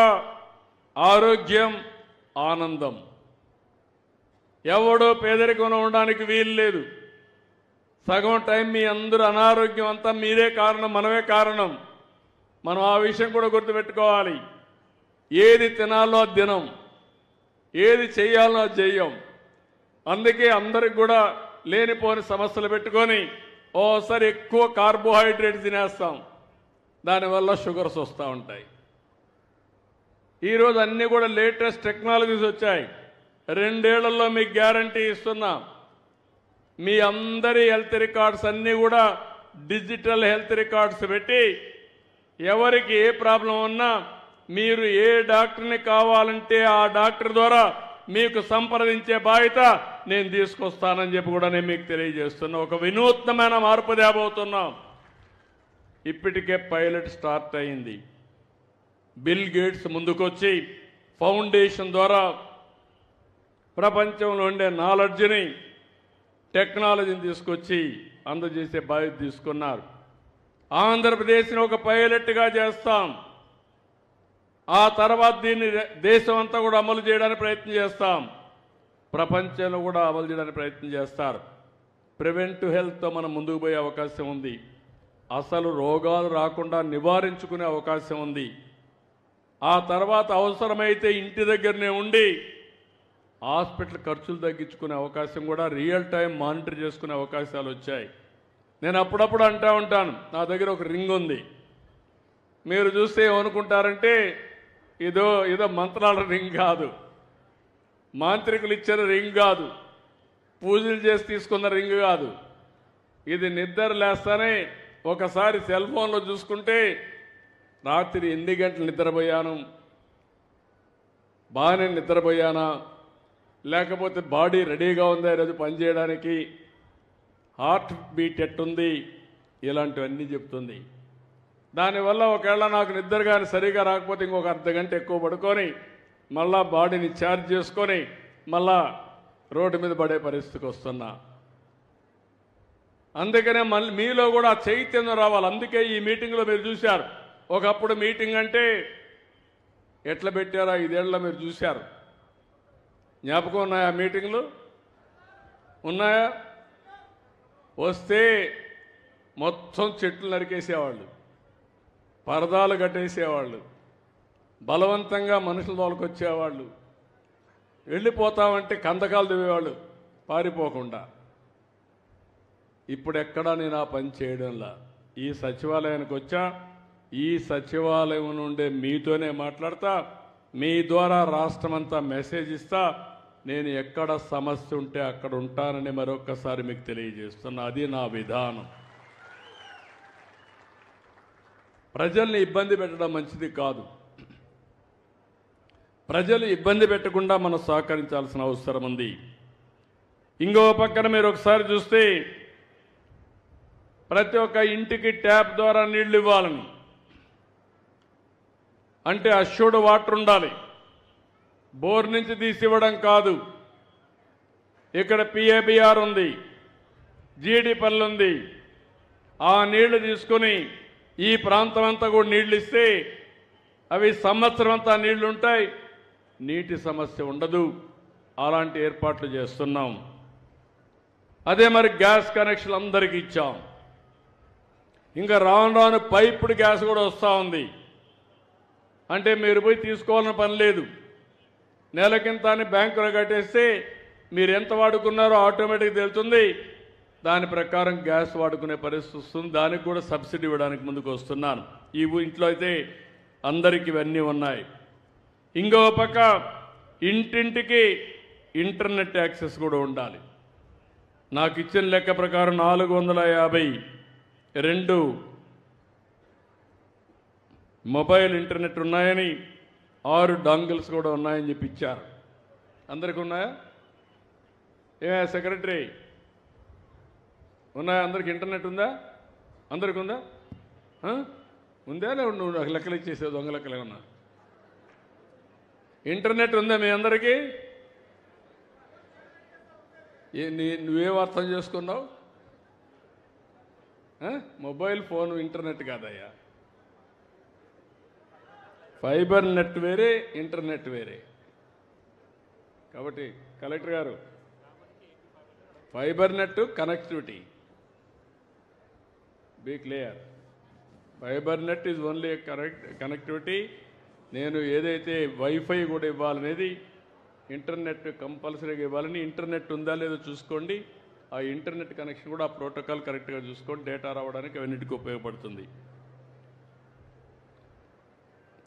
ఆరోగ్యం, ఆనందం. ఎవడో పేదరికంలో ఉండడానికి వీలు లేదు. సగం టైం మీ అందరూ అనారోగ్యం అంతా మీరే కారణం, మనమే కారణం. మనం ఆ విషయం కూడా గుర్తుపెట్టుకోవాలి. ఏది తినాలో అది తినం, ఏది చేయాలో అది చెయ్యం. అందుకే అందరికి కూడా లేనిపోని సమస్యలు పెట్టుకొని ఓసారి ఎక్కువ కార్బోహైడ్రేట్స్ తినేస్తాం, దానివల్ల షుగర్స్ వస్తూ ఉంటాయి. ఈరోజు అన్నీ కూడా లేటెస్ట్ టెక్నాలజీస్ వచ్చాయి. 2 ఏళ్లలో మీకు గ్యారంటీ ఇస్తున్నా, మీ అందరి హెల్త్ రికార్డ్స్ అన్నీ కూడా డిజిటల్ హెల్త్ రికార్డ్స్ పెట్టి ఎవరికి ఏ ప్రాబ్లం ఉన్నా మీరు ఏ డాక్టర్ని కావాలంటే ఆ డాక్టర్ ద్వారా మీకు సంప్రదించే బాధ్యత నేను తీసుకొస్తానని చెప్పి కూడా నేను మీకు తెలియజేస్తున్నా. ఒక వినూత్నమైన మార్పు తేబోతున్నాం. ఇప్పటికే పైలట్ స్టార్ట్ అయింది. బిల్ గేట్స్ ముందుకొచ్చి ఫౌండేషన్ ద్వారా ప్రపంచంలో ఉండే నాలెడ్జ్ని, టెక్నాలజీని తీసుకొచ్చి అందజేసే బాధ్యత తీసుకున్నారు. ఆంధ్రప్రదేశ్ని ఒక పైలట్గా చేస్తాం. ఆ తర్వాత దీన్ని దేశం అంతా కూడా అమలు చేయడానికి ప్రయత్నం చేస్తాం. ప్రపంచంలో కూడా అమలు చేయడానికి ప్రయత్నం చేస్తారు. ప్రివెంటివ్ హెల్త్తో మనం ముందుకు పోయే అవకాశం ఉంది. అసలు రోగాలు రాకుండా నివారించుకునే అవకాశం ఉంది. ఆ తర్వాత అవసరమైతే ఇంటి దగ్గరనే ఉండి హాస్పిటల్ ఖర్చులు తగ్గించుకునే అవకాశం కూడా, రియల్ టైం మానిటర్ చేసుకునే అవకాశాలు వచ్చాయి. నేను అప్పుడప్పుడు అంటూ ఉంటాను, నా దగ్గర ఒక రింగ్ ఉంది. మీరు చూస్తే ఏమనుకుంటారంటే ఏదో మంత్రాల రింగ్ కాదు, మాంత్రికులు ఇచ్చిన రింగ్ కాదు, పూజలు చేసి తీసుకున్న రింగ్ కాదు. ఇది నిద్ర లేస్తానే ఒకసారి సెల్ ఫోన్లో చూసుకుంటే రాత్రి ఎన్ని గంటలు నిద్రపోయాను, బాగానే నిద్రపోయానా, లేకపోతే బాడీ రెడీగా ఉందా ఈరోజు పనిచేయడానికి, హార్ట్ బీట్ ఎట్టుంది, ఇలాంటివన్నీ చెప్తుంది. దానివల్ల ఒకవేళ నాకు నిద్ర కానీ సరిగా రాకపోతే ఇంకొక అర్ధగంట ఎక్కువ పడుకొని మళ్ళా బాడీని ఛార్జ్ చేసుకొని మళ్ళా రోడ్డు మీద పడే పరిస్థితికి వస్తున్నా. అందుకనే మళ్ళీ మీలో కూడా చైతన్యం రావాలి. అందుకే ఈ మీటింగ్లో మీరు చూశారు. ఒకప్పుడు మీటింగ్ అంటే ఎట్లా పెట్టారో 5 ఏళ్ళలో మీరు చూశారు. జ్ఞాపకం ఉన్నాయా? మీటింగ్లు ఉన్నాయా? వస్తే మొత్తం చెట్లు నరికేసేవాళ్ళు, పరదాలు కట్టేసేవాళ్ళు, బలవంతంగా మనుషుల వాళ్ళకి వచ్చేవాళ్ళు, వెళ్ళిపోతామంటే కందకాలు దివేవాళ్ళు పారిపోకుండా. ఇప్పుడు ఎక్కడా నేను ఆ పని చేయడంలా. ఈ సచివాలయానికి వచ్చా, ఈ సచివాలయం నుండే మీతోనే మాట్లాడతా, మీ ద్వారా రాష్ట్రమంతా మెసేజ్ ఇస్తా. నేను ఎక్కడ సమస్య ఉంటే అక్కడ ఉంటానని మరొక్కసారి మీకు తెలియజేస్తున్నా. అది నా విధానం. ప్రజల్ని ఇబ్బంది పెట్టడం మంచిది కాదు. ప్రజలు ఇబ్బంది పెట్టకుండా మనం సహకరించాల్సిన అవసరం ఉంది. ఇంకో పక్కన మీరు ఒకసారి చూస్తే ప్రతి ఒక్క ఇంటికి ట్యాప్ ద్వారా నీళ్లు ఇవ్వాలని, అంటే అష్యూర్డ్ వాటర్ ఉండాలి. బోర్ నుంచి తీసి ఇవ్వడం కాదు. ఇక్కడ పిఏబిఆర్ ఉంది, జీడిపల్లి ఉంది. ఆ నీళ్లు తీసుకొని ఈ ప్రాంతం అంతా కూడా నీళ్లు ఇస్తే అవి సంవత్సరం అంతా నీళ్లు ఉంటాయి, నీటి సమస్య ఉండదు. అలాంటి ఏర్పాట్లు చేస్తున్నాం. అదే మరి గ్యాస్ కనెక్షన్ అందరికీ ఇచ్చాం. ఇంకా రాను రాను పైపుడు గ్యాస్ కూడా వస్తూ ఉంది. అంటే మీరు పోయి తీసుకోవాలని పని లేదు. నెలకింత అని బ్యాంకులో కట్టేస్తే మీరు ఎంత వాడుకున్నారో ఆటోమేటిక్గా తెలుస్తుంది. దాని ప్రకారం గ్యాస్ వాడుకునే పరిస్థితి వస్తుంది. దానికి కూడా సబ్సిడీ ఇవ్వడానికి ముందుకు వస్తున్నాను. ఈ ఇంట్లో అయితే అందరికీ ఇవన్నీ ఉన్నాయి. ఇంకో పక్క ఇంటింటికి ఇంటర్నెట్ యాక్సెస్ కూడా ఉండాలి. నాకు ఇచ్చిన లెక్క ప్రకారం 452 మొబైల్ ఇంటర్నెట్ ఉన్నాయని, 6 డాంగిల్స్ కూడా ఉన్నాయని చెప్పి ఇచ్చారు. అందరికీ ఉన్నాయా? ఏమయ్యా సెక్రటరీ, ఉన్నాయా? అందరికి ఇంటర్నెట్ ఉందా? అందరికి ఉందా? ఉందా? నువ్వు నాకు లెక్కలు ఇచ్చేసావు, దొంగ లెక్కలు ఏమన్నా? ఇంటర్నెట్ ఉందా మీ అందరికీ? నువ్వేం అర్థం చేసుకున్నావు? మొబైల్ ఫోన్ ఇంటర్నెట్ కాదయ్యా. ఫైబర్ నెట్ వేరే, ఇంటర్నెట్ వేరే. కాబట్టి కలెక్టర్ గారు, fiber net connectivity, be clear. Fiber net is only connectivity. నేను ఏదైతే వైఫై కూడా ఇవ్వాలనేది, ఇంటర్నెట్ కంపల్సరీగా ఇవ్వాలని, ఇంటర్నెట్ ఉందా లేదో చూసుకోండి. ఆ ఇంటర్నెట్ కనెక్షన్ కూడా ఆ ప్రోటోకాల్ కరెక్ట్గా చూసుకోండి. డేటా రావడానికి అవన్నిటికీ ఉపయోగపడుతుంది.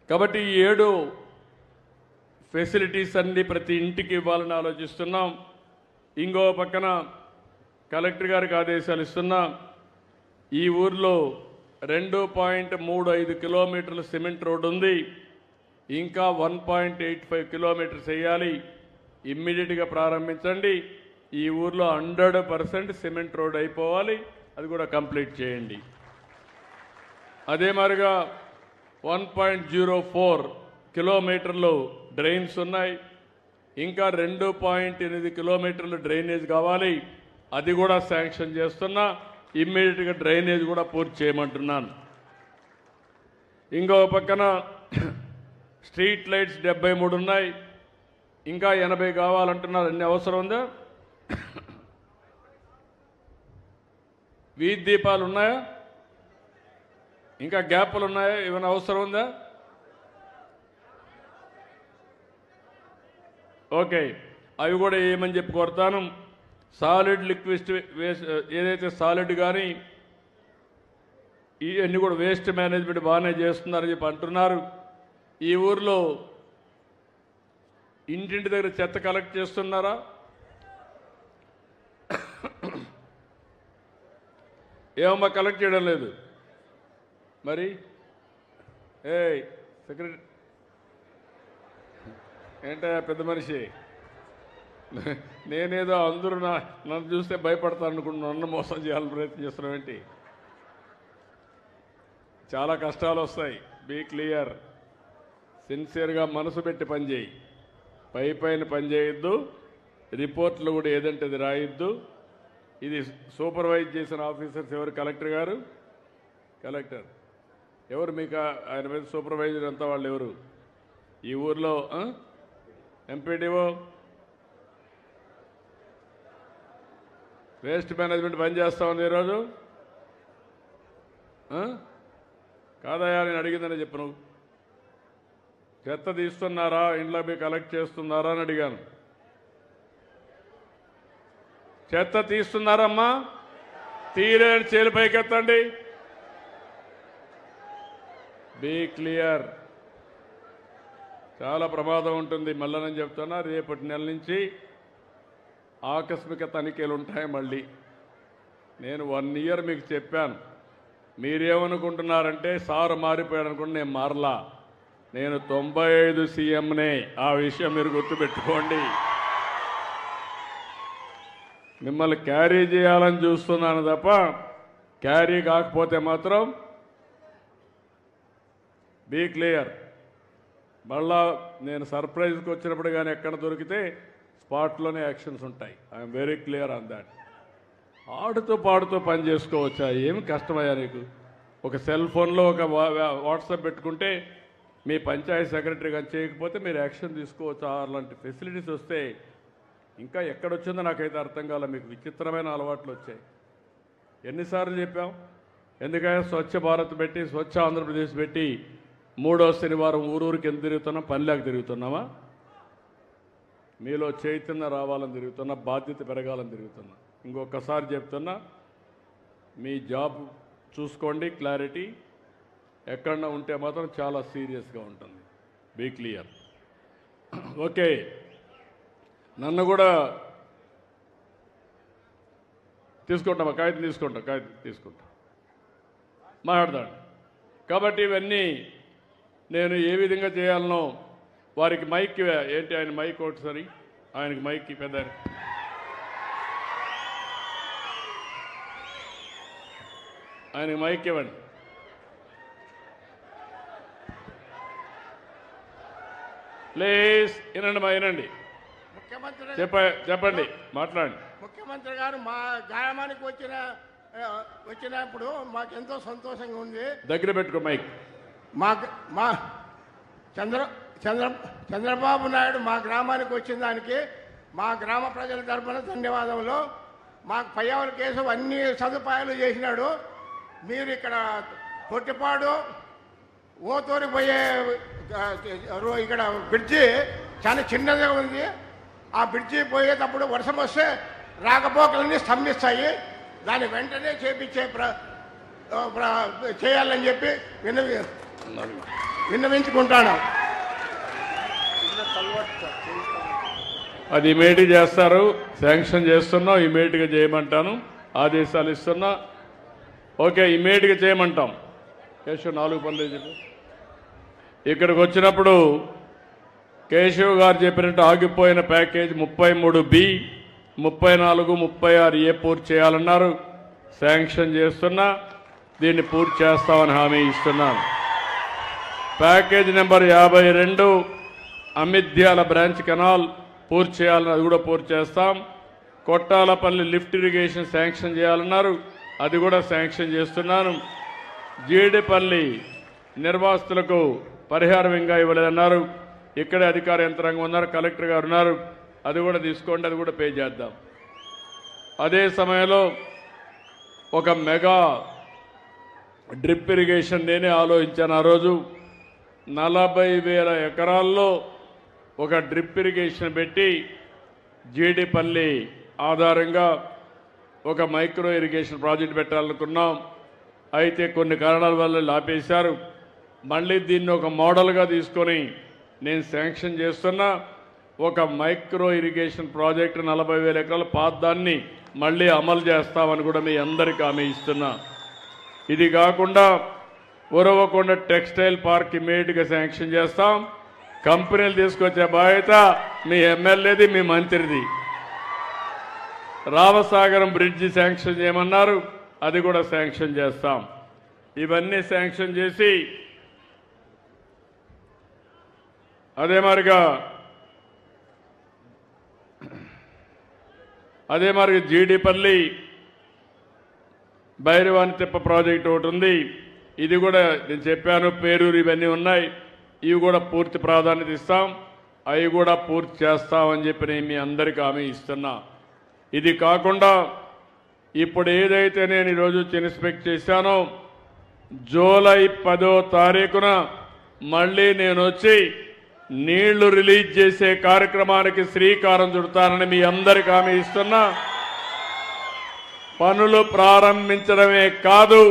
కాబట్టి ఈ 7 ఫెసిలిటీస్ అన్ని ప్రతి ఇంటికి ఇవ్వాలని ఆలోచిస్తున్నాం. ఇంకో పక్కన కలెక్టర్ గారికి ఆదేశాలు ఇస్తున్నాం. ఈ ఊర్లో 2.35 కిలోమీటర్ల సిమెంట్ రోడ్డు ఉంది. ఇంకా 1.85 కిలోమీటర్స్ వేయాలి. ఇమ్మీడియట్గా ప్రారంభించండి. ఈ ఊర్లో 100% సిమెంట్ రోడ్ అయిపోవాలి. అది కూడా కంప్లీట్ చేయండి. అదే మాదిరిగా 1.04 కిలోమీటర్లు డ్రైన్స్ ఉన్నాయి. ఇంకా 2.8 కిలోమీటర్లు డ్రైనేజ్ కావాలి. అది కూడా శాంక్షన్ చేస్తున్నా. ఇమ్మీడియట్గా డ్రైనేజ్ కూడా పూర్తి చేయమంటున్నాను. ఇంకో పక్కన స్ట్రీట్ లైట్స్ 73 ఉన్నాయి. ఇంకా 80 కావాలంటున్నారు. అన్ని అవసరం ఉందా? వీధి దీపాలు ఉన్నాయా? ఇంకా గ్యాప్లు ఉన్నాయా? ఏమైనా అవసరం ఉందా? ఓకే, అవి కూడా ఏమని చెప్పి కోరుతాను. సాలిడ్ లిక్విడ్ వేస్ట్, ఏదైతే సాలిడ్ కానీ ఇవన్నీ కూడా వేస్ట్ మేనేజ్మెంట్ బాగానే చేస్తున్నారని చెప్పి అంటున్నారు. ఈ ఊర్లో ఇంటింటి దగ్గర చెత్త కలెక్ట్ చేస్తున్నారా? ఏమమ్మా కలెక్ట్ చేయడం లేదు మరి? సెక్రటరీ ఏంటయ్యా పెద్ద మనిషి, నేనేదో అందరూ నన్ను చూస్తే భయపడతాను అనుకుంటున్నా, నన్ను మోసం చేయాలని ప్రయత్నం చేస్తున్నాం ఏంటి? చాలా కష్టాలు వస్తాయి. Be clear. సిన్సియర్గా మనసు పెట్టి పనిచేయి. పైన పని చేయొద్దు. రిపోర్ట్లు కూడా ఏదంటే అది రాయొద్దు. ఇది సూపర్వైజ్ చేసిన ఆఫీసర్స్ ఎవరు? కలెక్టర్ గారు. కలెక్టర్ ఎవరు మీకు? ఆయన మీద సూపర్వైజర్ అంతా వాళ్ళు ఎవరు? ఈ ఊర్లో ఎంపీడీఓ వేస్ట్ మేనేజ్మెంట్ పని చేస్తా ఉంది ఈరోజు. కాదయా, నేను అడిగిందని చెప్పు. నువ్వు చెత్త తీస్తున్నారా, ఇంట్లో పోయి కలెక్ట్ చేస్తున్నారా అని అడిగాను. చెత్త తీస్తున్నారమ్మా? తీయలేని చేలు పైకెత్తండి. Be clear. చాలా ప్రమాదం ఉంటుంది. మళ్ళీ నేను చెప్తున్నా, రేపటి నెల నుంచి ఆకస్మిక తనిఖీలు ఉంటాయి. మళ్ళీ నేను 1 ఇయర్ మీకు చెప్పాను. మీరేమనుకుంటున్నారంటే సార్ మారిపోయాడు అనుకుంటే నేను మారలా. నేను 95 సీఎంనే. ఆ విషయం మీరు గుర్తుపెట్టుకోండి. మిమ్మల్ని క్యారీ చేయాలని చూస్తున్నాను తప్ప క్యారీ కాకపోతే మాత్రం బీ క్లియర్. మళ్ళా నేను సర్ప్రైజ్కి వచ్చినప్పుడు కానీ ఎక్కడ దొరికితే స్పాట్లోనే యాక్షన్స్ ఉంటాయి. I'm very clear on that. ఆడుతూ పాడుతూ పని చేసుకోవచ్చా? ఏమి కష్టమయ్యా నీకు? ఒక సెల్ ఫోన్లో ఒక వాట్సాప్ పెట్టుకుంటే మీ పంచాయతీ సెక్రటరీ కానీ చేయకపోతే మీరు యాక్షన్ తీసుకోవచ్చు. అలాంటి ఫెసిలిటీస్ వస్తే ఇంకా ఎక్కడొచ్చిందో నాకైతే అర్థం కాలే. మీకు విచిత్రమైన అలవాట్లు వచ్చాయి. ఎన్నిసార్లు చెప్పాం? ఎందుకంటే స్వచ్ఛ భారత్ పెట్టి, స్వచ్ఛ ఆంధ్రప్రదేశ్ పెట్టి 3వ శనివారం ఊరూరికి ఎందుకు తిరుగుతున్నాం? పనిలేక తిరుగుతున్నామా? మీలో చైతన్యం రావాలని తిరుగుతున్నా, బాధ్యత పెరగాలని తిరుగుతున్నా. ఇంకొకసారి చెప్తున్నా, మీ జాబ్ చూసుకోండి. క్లారిటీ ఎక్కడన్నా ఉంటే మాత్రం చాలా సీరియస్గా ఉంటుంది. Be clear. ఓకే, నన్ను కూడా తీసుకుంటామా? కాగితం తీసుకుంటా మాట్లాడతాడు. కాబట్టి ఇవన్నీ నేను ఏ విధంగా చేయాలనో వారికి మైక్ ఏంటి, ఆయన మైక్ ఒకటిసారి ఆయనకి మైక్ పెద్ద ఆయనకి మైక్ ఇవ్వండి. ప్లీజ్ వినండి, వినండి. చెప్పండి, మాట్లాడండి. ముఖ్యమంత్రి గారు మా గ్రామానికి వచ్చినప్పుడు మాకు ఎంతో సంతోషంగా ఉంది. దగ్గర పెట్టుకో మైక్. మా చంద్రబాబు నాయుడు మా గ్రామానికి వచ్చిన దానికి మా గ్రామ ప్రజల తరఫున ధన్యవాదములు. మాకు పయ్యావుల కేసు అన్ని సదుపాయాలు చేసినాడు. మీరు ఇక్కడ పొట్టిపాడు ఓతూరి పోయే ఇక్కడ బ్రిడ్జి చాలా చిన్నదిగా ఉంది. ఆ బ్రిడ్జి పోయేటప్పుడు వర్షం వస్తే రాకపోకలన్నీ స్తంభిస్తాయి. దాన్ని వెంటనే చేయాలని చెప్పి విన్నవించుకుంటాను. అది ఇమీడియట్గా చేస్తారు. శాంక్షన్ చేస్తున్నాం, ఇమీడియట్గా చేయమంటాను. ఆదేశాలు ఇస్తున్నా. ఓకే, ఇమీడియట్గా చేయమంటాం. కేశవ్ 4 పనులు చెప్పు. ఇక్కడికి వచ్చినప్పుడు కేశవ్ గారు చెప్పినట్టు ఆగిపోయిన ప్యాకేజ్ 33B, 34, 36A పూర్తి చేయాలన్నారు. శాంక్షన్ చేస్తున్నా. దీన్ని పూర్తి చేస్తామని హామీ ఇస్తున్నాను. ప్యాకేజ్ నెంబర్ 52 అమిద్యాల బ్రాంచ్ కెనాల్ పూర్తి చేయాలని, అది కూడా పూర్తి చేస్తాం. కొట్టాలపల్లి లిఫ్ట్ ఇరిగేషన్ శాంక్షన్ చేయాలన్నారు. అది కూడా శాంక్షన్ చేస్తున్నాను. జీడిపల్లి నిర్వాసితులకు పరిహారం ఇంకా ఇవ్వలేదన్నారు. ఇక్కడే అధికార యంత్రాంగం ఉన్నారు, కలెక్టర్ గారు ఉన్నారు. అది కూడా తీసుకోండి, అది కూడా పే చేద్దాం. అదే సమయంలో ఒక మెగా డ్రిప్ ఇరిగేషన్ నేనే ఆలోచించాను. ఆ రోజు 40,000 ఎకరాల్లో ఒక డ్రిప్ ఇరిగేషన్ పెట్టి జీడిపల్లి ఆధారంగా ఒక మైక్రో ఇరిగేషన్ ప్రాజెక్ట్ పెట్టాలనుకున్నాం. అయితే కొన్ని కారణాల వల్ల ఆపేశారు. మళ్ళీ దీన్ని ఒక మోడల్గా తీసుకొని నేను శాంక్షన్ చేస్తున్నా. ఒక మైక్రో ఇరిగేషన్ ప్రాజెక్టు 40,000 ఎకరాల పాదాన్ని మళ్ళీ అమలు చేస్తామని కూడా మీ అందరికీ హామీ ఇస్తున్నా. ఇది కాకుండా ఉరవకొండ టెక్స్టైల్ పార్క్ ఇమీడియట్గా శాంక్షన్ చేస్తాం. కంపెనీలు తీసుకొచ్చే బాధ్యత మీ ఎమ్మెల్యేది, మీ మంత్రిది. రామసాగరం బ్రిడ్జి శాంక్షన్ చేయమన్నారు, అది కూడా శాంక్షన్ చేస్తాం. ఇవన్నీ శాంక్షన్ చేసి అదే మాదిరిగా జీడిపల్లి భైరవాని తిప్ప ప్రాజెక్టు ఒకటి ఉంది. ఇది కూడా నేను చెప్పాను, పేరూరు ఇవన్నీ ఉన్నాయి. ఇవి కూడా పూర్తి ప్రాధాన్యత ఇస్తాం. అవి కూడా పూర్తి చేస్తామని చెప్పి నేను మీ అందరికీ హామీ ఇస్తున్నా. ఇది కాకుండా ఇప్పుడు ఏదైతే నేను ఈరోజు ఇన్స్పెక్ట్ చేశానో జూలై 10వ తారీఖున మళ్ళీ నేను వచ్చి నీళ్లు రిలీజ్ చేసే కార్యక్రమానికి శ్రీకారం చుడతానని మీ అందరికీ హామీ ఇస్తున్నా. పనులు ప్రారంభించడమే కాదు,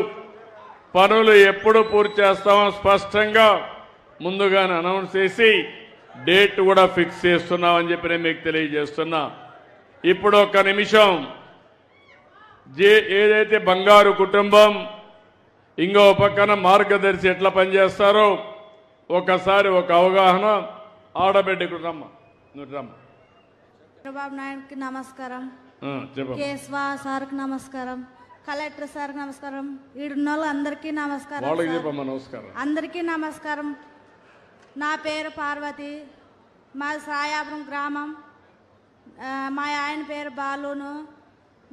పనులు ఎప్పుడు పూర్తి చేస్తామో స్పష్టంగా ముందుగానే అనౌన్స్ చేసి డేట్ కూడా ఫిక్స్ చేస్తున్నామని చెప్పి నేను మీకు తెలియజేస్తున్నా. ఇప్పుడు ఒక్క నిమిషం ఏదైతే బంగారు కుటుంబం ఇంకో పక్కన మార్గదర్శి ఎట్లా పనిచేస్తారో ఒకసారి ఒక అవగాహన ఆడబిడ్డకు రమ్మ. నువ్వు రమ్మ. చంద్రబాబు నాయుడుకి నమస్కారం, చెప్పు. కేశవా సార్కి నమస్కారం, కలెక్టర్ సార్కి నమస్కారం, ఈడున్న వాళ్ళు అందరికీ నమస్కారం. వాళ్ళకి చెప్పమ్మా నమస్కారం. అందరికీ నమస్కారం. నా పేరు పార్వతి, మాది సాయాపురం గ్రామం. మా ఆయన పేరు బాలును.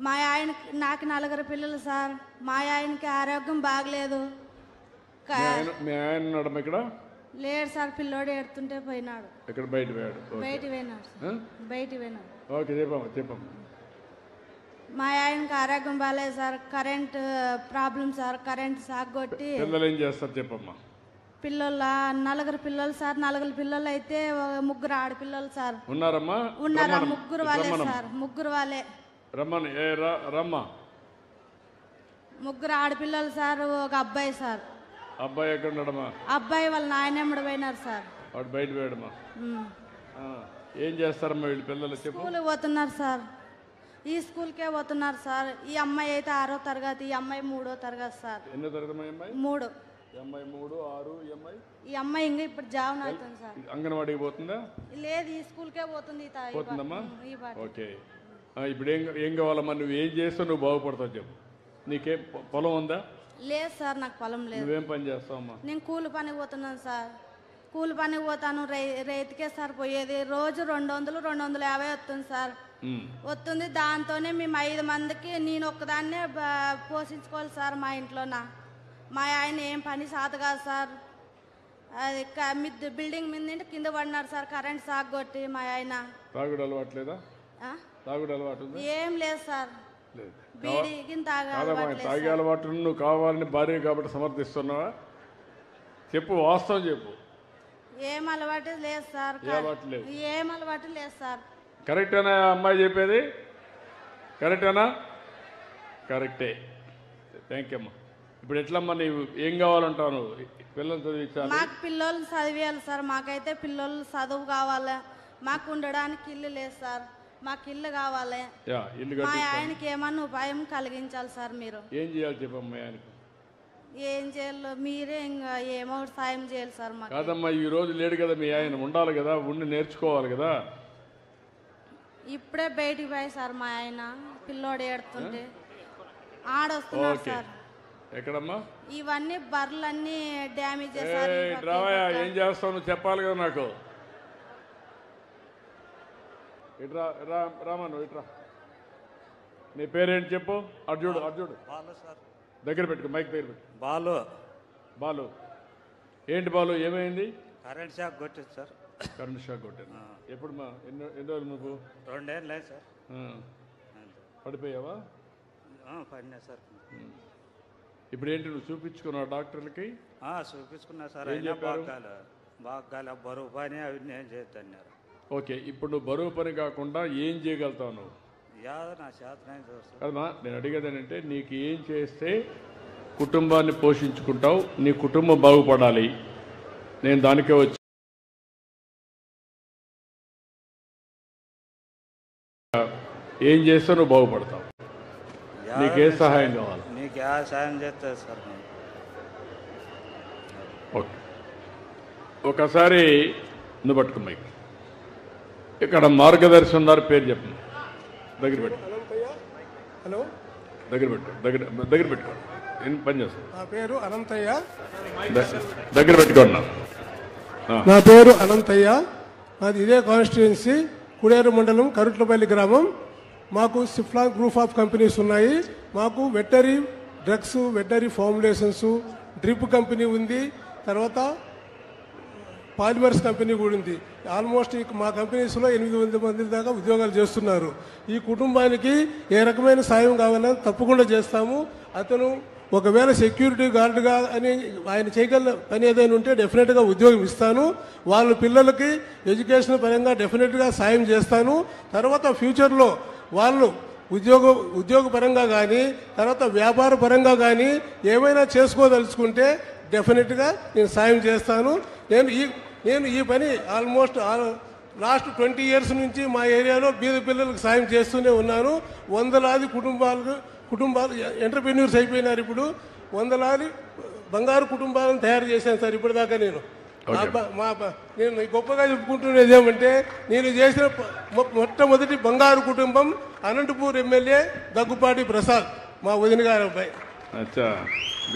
మా ఆయన నాకు 4 పిల్లలు సార్. మా ఆయనకి ఆరోగ్యం బాగలేదు. మీ ఆయన ఉన్నాడు ఇక్కడ? లేడు సార్, పిల్లోడు ఏడుతుంటే పోయినాడు. ఇక్కడ బయట పోయాడు. బయట పోయినాడు. ఓకే చెప్పమ్మా. మా ఆయనకి ఆరోగ్యం బాగాలేదు sir. Current problem sir. Current సాగు కొట్టి పిల్లలు ఏం చేస్తారు చెప్పమ్మా. పిల్లల 4 పిల్లలు సార్. 4 పిల్లలు అయితే 3 ఆడపిల్లలు సార్. ఉన్నారమ్మా? ఉన్నారా? 3 వాళ్ళే సార్. 3 వాళ్ళే. రమ్మని రమ్మా. 3 ఆడపిల్లలు సార్, ఒక అబ్బాయి సార్. అబ్బాయి ఎక్కడ ఉన్నాడమ్మా? అబ్బాయి వాళ్ళ నాయనమ్మడు పోయినారు సార్. వాడు బయట పోయాడమ్మా. ఏం చేస్తారమ్మా వీళ్ళు పిల్లలు చెప్పు. స్కూల్ పోతున్నారు సార్. ఈ స్కూల్కే పోతున్నారు సార్. ఈ అమ్మాయి అయితే 6వ తరగతి, ఈ అమ్మాయి 3వ తరగతి సార్. ఎన్నో తరగతి అమ్మాయి? 3. అమ్మాయి 3, 6. ఈ అమ్మాయి ఇంకా ఇప్పుడు జాబ్ అవుతుంది సార్. అంగన్వాడికి పోతుందా? లేదు, ఈ స్కూల్కే పోతుంది. పోతుందమ్మా. ఓకే. ఇప్పుడు ఏం కావాలమ్మా? నువ్వు ఏం చేస్తావు నువ్వు బాగుపడతావు చెప్పు. నీకేం పొలం ఉందా? లేదు సార్, నాకు పొలం లేదు. నువ్వేం పని చేస్తావమ్మా? నేను కూలి పనికి పోతున్నాను సార్. కూలి పనికి పోతాను. రైతుకే సార్ పోయేది. రోజు 200, 250 వస్తుంది సార్. వస్తుంది. దాంతోనే మేము 5 మందికి నేను ఒక్కదాన్నే పోషించుకోవాలి సార్ మా ఇంట్లోనా. మా ఆయన ఏం పని సాత కాదు సార్. అది బిల్డింగ్ మీద కింద పడినాడు సార్, కరెంట్ సాగు కొట్టి. మా ఆయన తాగుడు అలవాట్లేదా? తాగుడు అలవాటు ఏం లేదు సార్. తాగే అలవాటు నువ్వు కావాలని భార్య కాబట్టి సమర్థిస్తున్నావా? చెప్పు, వాస్తవం చెప్పు. ఏం అలవాటు లేదు సార్. ఏం అలవాటు లేదు సార్. కరెక్టేనా అమ్మాయి చెప్పేది? కరెక్టేనా? కరెక్టే. థ్యాంక్ యూ అమ్మా. ఇప్పుడు ఎట్లమ్మా నీవు ఏం కావాలంటావు? నువ్వు పిల్లలు చదివించాలి. మాకు పిల్లలు చదివేయాలి సార్. మాకైతే పిల్లలు చదువు కావాలి. మాకు ఉండడానికి ఇల్లు లేదు సార్. మాకు ఇల్లు కావాలి. మా ఆయనకి ఏమన్నా ఉపాయం కలిగించాలి సార్. మీరు ఏం చేయాలి చెప్పమ్మా ఆయనకు? ఏం చేయాలో మీరే ఇంకా ఏమో సాయం చేయాలి సార్. మాకు కాదమ్మా, ఈ రోజు లేడు కదా మీ ఆయన, ఉండాలి కదా, ఉండి నేర్చుకోవాలి కదా. ఇప్పుడే బయటికి పోయి సార్ మా ఆయన. పిల్లోడు ఏడుతుంటే ఆడొస్తున్నారు సార్. ఎక్కడమ్మా? ఇవన్నీ బర్రెలన్నీ డ్యామేజ్ చేశారు. ఏం చేస్తావు నువ్వు చెప్పాలి కదా నాకు. ఇట్రా రామా, నువ్వు ఇట్రా. నీ పేరేంటి చెప్పు. అర్జుడు. దగ్గర పెట్టుకో, మైక్ దగ్గర పెట్టు. బాలు. ఏంటి బాలు, ఏమైంది? కరెంట్ షాక్ కొట్టింది సార్. కరెంట్ షాక్ కొట్టాను. ఎప్పుడు మా ఎన్ని రోజులు నువ్వు? 2 ఏళ్ళు లేదు సార్. పడిపోయావా? పడినా సార్. ఇప్పుడు ఏంటి నువ్వు చూపించుకున్నావు డాక్టర్లకి? చూపించుకున్నా సార్. బాగా బరువు పని అవి నేను చేద్దన్నారు. ఓకే, ఇప్పుడు నువ్వు బరువు పని కాకుండా ఏం చేయగలుగుతావు నువ్వు? నా చేతనైన కదమ్మా, నేను అడిగేది ఏంటంటే నీకు ఏం చేస్తే కుటుంబాన్ని పోషించుకుంటావు, నీ కుటుంబం బాగుపడాలి. నేను దానికే వచ్చి ఏం చేస్తే నువ్వు బాగుపడతావు. నీకే సహాయం కావాలి? నీకు సహాయం చేస్తా సార్. ఓకే, ఒకసారి నువ్వు పట్టుకున్నాయి. ఇక్కడ మార్గదర్శి ఉన్నారు, పేరు చెప్పండి. దగ్గర పెట్టు. హలో, దగ్గర పెట్టుకోండి. ఏం పని చేస్తాను? నా పేరు అనంతయ్య. దగ్గర పెట్టుకోండి. నా పేరు అనంతయ్య. నాది ఇదే కాన్స్టిట్యుయెన్సీ, కుడేరు మండలం, కరుట్లపల్లి గ్రామం. మాకు సిఫ్లాన్ గ్రూప్ ఆఫ్ కంపెనీస్ ఉన్నాయి. మాకు వెటరీ డ్రగ్స్, వెటరీ ఫార్ములేషన్స్, డ్రిప్ కంపెనీ ఉంది. తర్వాత పాలిమర్స్ కంపెనీ కూడా ఉంది. ఆల్మోస్ట్ మా కంపెనీస్లో 800 మంది దాకా ఉద్యోగాలు చేస్తున్నారు. ఈ కుటుంబానికి ఏ రకమైన సాయం కావాలని తప్పకుండా చేస్తాము. అతను ఒకవేళ సెక్యూరిటీ గార్డుగా అని ఆయన చేయగల పని ఏదైనా ఉంటే డెఫినెట్గా ఉద్యోగం ఇస్తాను. వాళ్ళ పిల్లలకి ఎడ్యుకేషన్ పరంగా డెఫినెట్గా సాయం చేస్తాను. తర్వాత ఫ్యూచర్లో వాళ్ళు ఉద్యోగ పరంగా కానీ తర్వాత వ్యాపార పరంగా కానీ ఏమైనా చేసుకోదలుచుకుంటే డెఫినెట్గా నేను సాయం చేస్తాను. నేను ఈ పని ఆల్మోస్ట్ లాస్ట్ 20 years నుంచి మా ఏరియాలో బీద పిల్లలకు సాయం చేస్తూనే ఉన్నాను. వందలాది కుటుంబాలు ఎంటర్ప్రెన్యూర్స్ అయిపోయినారు. ఇప్పుడు వందలాది బంగారు కుటుంబాలను తయారు చేశాను సార్ ఇప్పటిదాకా. నేను గొప్పగా చెప్పుకుంటున్నది ఏమంటే నేను చేసిన మొట్టమొదటి బంగారు కుటుంబం అనంతపూర్ ఎమ్మెల్యే దగ్గుపాటి ప్రసాద్, మా వదిన గారి అబ్బాయి. అచ్చా,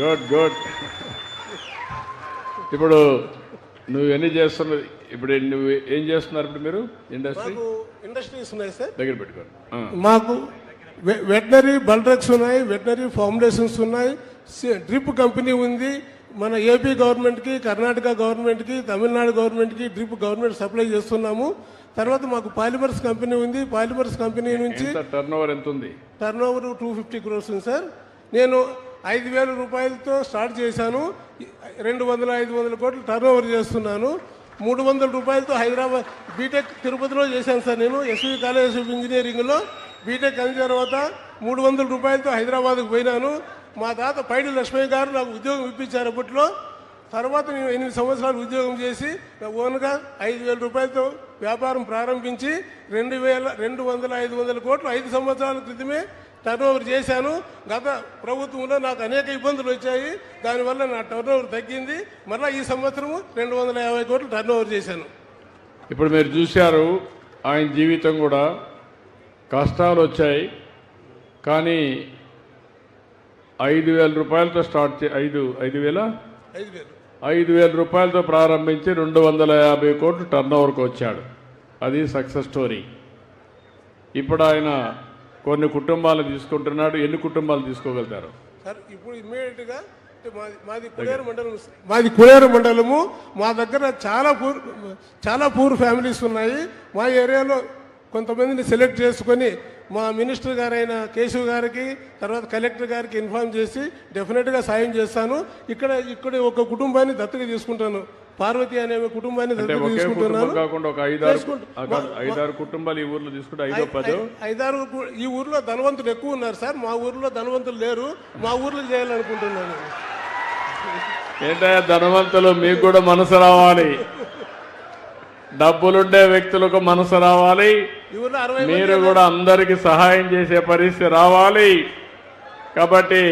గుడ్ గుడ్. ఇప్పుడు నువ్వు ఎన్ని చేస్తున్నది? ఇప్పుడు నువ్వు ఏం చేస్తున్నారు? ఇప్పుడు మీరు ఇండస్ట్రీస్ ఉన్నాయి సార్, దగ్గర పెట్టుకోండి. మాకు వెటనరీ బల్డ్రగ్స్ ఉన్నాయి, వెటనరీ ఫార్ములేషన్స్ ఉన్నాయి, డ్రిప్ కంపెనీ ఉంది. మన ఏపీ గవర్నమెంట్కి, కర్ణాటక గవర్నమెంట్కి, తమిళనాడు గవర్నమెంట్కి డ్రిప్ గవర్నమెంట్ సప్లై చేస్తున్నాము. తర్వాత మాకు పాలిమర్స్ కంపెనీ ఉంది. పాలిమర్స్ కంపెనీ నుంచి టర్నోవర్ ఎంత ఉంది? టర్నోవర్ 250 crores ఉంది సార్. నేను 5,000 రూపాయలతో స్టార్ట్ చేశాను. 200-500 కోట్లు టర్నోవర్ చేస్తున్నాను. 300 రూపాయలతో హైదరాబాద్ బీటెక్ తిరుపతిలో చేశాను సార్. నేను ఎస్వి కాలేజ్ ఆఫ్ ఇంజనీరింగ్లో బీటెక్ అయిన తర్వాత 300 రూపాయలతో హైదరాబాద్కు పోయినాను. మా తాత పైడి లక్ష్మయ్య గారు నాకు ఉద్యోగం ఇప్పించారు అప్పట్లో. తర్వాత నేను 8 సంవత్సరాలు ఉద్యోగం చేసి ఓన్గా 5,000 రూపాయలతో వ్యాపారం ప్రారంభించి 200-500 కోట్లు 5 సంవత్సరాల క్రితమే టర్నోవర్ చేశాను. గత ప్రభుత్వంలో నాకు అనేక ఇబ్బందులు వచ్చాయి, దానివల్ల నా టర్నోవర్ తగ్గింది. మళ్ళీ ఈ సంవత్సరం 250 కోట్లు టర్నోవర్ చేశాను. ఇప్పుడు మీరు చూశారు ఆయన జీవితం కూడా కష్టాలు వచ్చాయి, కానీ 5,000 రూపాయలతో స్టార్ట్ 5,000 రూపాయలతో ప్రారంభించి 250 కోట్లు టర్నోవర్కి వచ్చాడు. అది సక్సెస్ స్టోరీ. ఇప్పుడు ఆయన కొన్ని కుటుంబాలు తీసుకుంటున్నాడు. ఎన్ని కుటుంబాలు తీసుకోగలుగుతారు సార్? ఇప్పుడు ఇమ్మీడియట్గా మాది కులేరు మండలము. మా దగ్గర చాలా పూర్ ఫ్యామిలీస్ ఉన్నాయి. మా ఏరియాలో కొంతమందిని సెలెక్ట్ చేసుకొని మా మినిస్టర్ గారైన కేశవ్ గారికి, తర్వాత కలెక్టర్ గారికి ఇన్ఫార్మ్ చేసి డెఫినెట్గా సాయం చేస్తాను. ఇక్కడ ఒక కుటుంబాన్ని దత్తత తీసుకుంటాను. పార్వతి అనే కుటుంబాన్ని దత్తత తీసుకుంటున్నాను. కాకుండా ఒక 5-6 కుటుంబాలు ఈ ఊర్లో తీసుకుంటే 5-10 ఈ ఊర్లో ధనవంతులు ఎక్కువ ఉన్నారు సార్. మా ఊర్లో ధనవంతులు లేరు. మా ఊర్లో చేయాలనుకుంటున్నాను. ఏంటంటే ధనవంతులు మీకు కూడా మనసు రావాలి, డబ్బులుండే వ్యక్తులకు మనసు రావాలి, మీరు కూడా అందరికి సహాయం చేసే పరిస్థితి రావాలి. కాబట్టి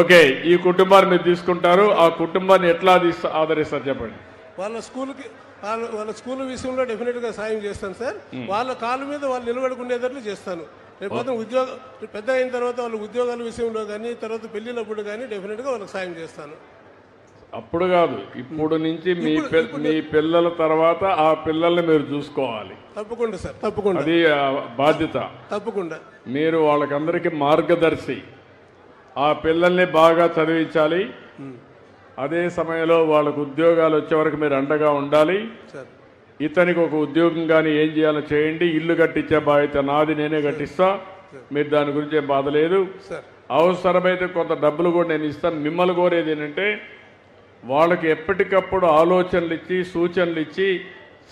ఓకే, ఈ కుటుంబాన్ని మీరు తీసుకుంటారు. ఆ కుటుంబాన్ని ఎట్లా ఆదరిస్తారు చెప్పండి? వాళ్ళ స్కూల్ విషయంలో డెఫినెట్గా సాయం చేస్తాను సార్. వాళ్ళ కాళ్ళ మీద వాళ్ళు నిలబడుకునేటట్లు చేస్తాను. రేపు పెద్ద అయిన తర్వాత వాళ్ళ ఉద్యోగాల విషయంలో కానీ, తర్వాత పెళ్లినప్పుడు కానీ డెఫినెట్గా వాళ్ళకి సాయం చేస్తాను. అప్పుడు కాదు, ఇప్పుడు నుంచి మీ పిల్లల తర్వాత ఆ పిల్లల్ని మీరు చూసుకోవాలి. తప్పకుండా సార్, తప్పకుండా. అది బాధ్యత. తప్పకుండా మీరు వాళ్ళకందరికీ మార్గదర్శి. ఆ పిల్లల్ని బాగా చదివించాలి. అదే సమయంలో వాళ్ళకు ఉద్యోగాలు వచ్చే వరకు మీరు అండగా ఉండాలి. ఇతనికి ఒక ఉద్యోగం కానీ ఏం చేయాలో చేయండి. ఇల్లు కట్టించే బాధ్యత నాది, నేనే కట్టిస్తా. మీరు దాని గురించి ఏం బాధ లేదు. అవసరమైతే కొంత డబ్బులు కూడా నేను ఇస్తాను. మిమ్మల్ని కోరేది ఏంటంటే వాళ్ళకి ఎప్పటికప్పుడు ఆలోచనలు ఇచ్చి, సూచనలు ఇచ్చి,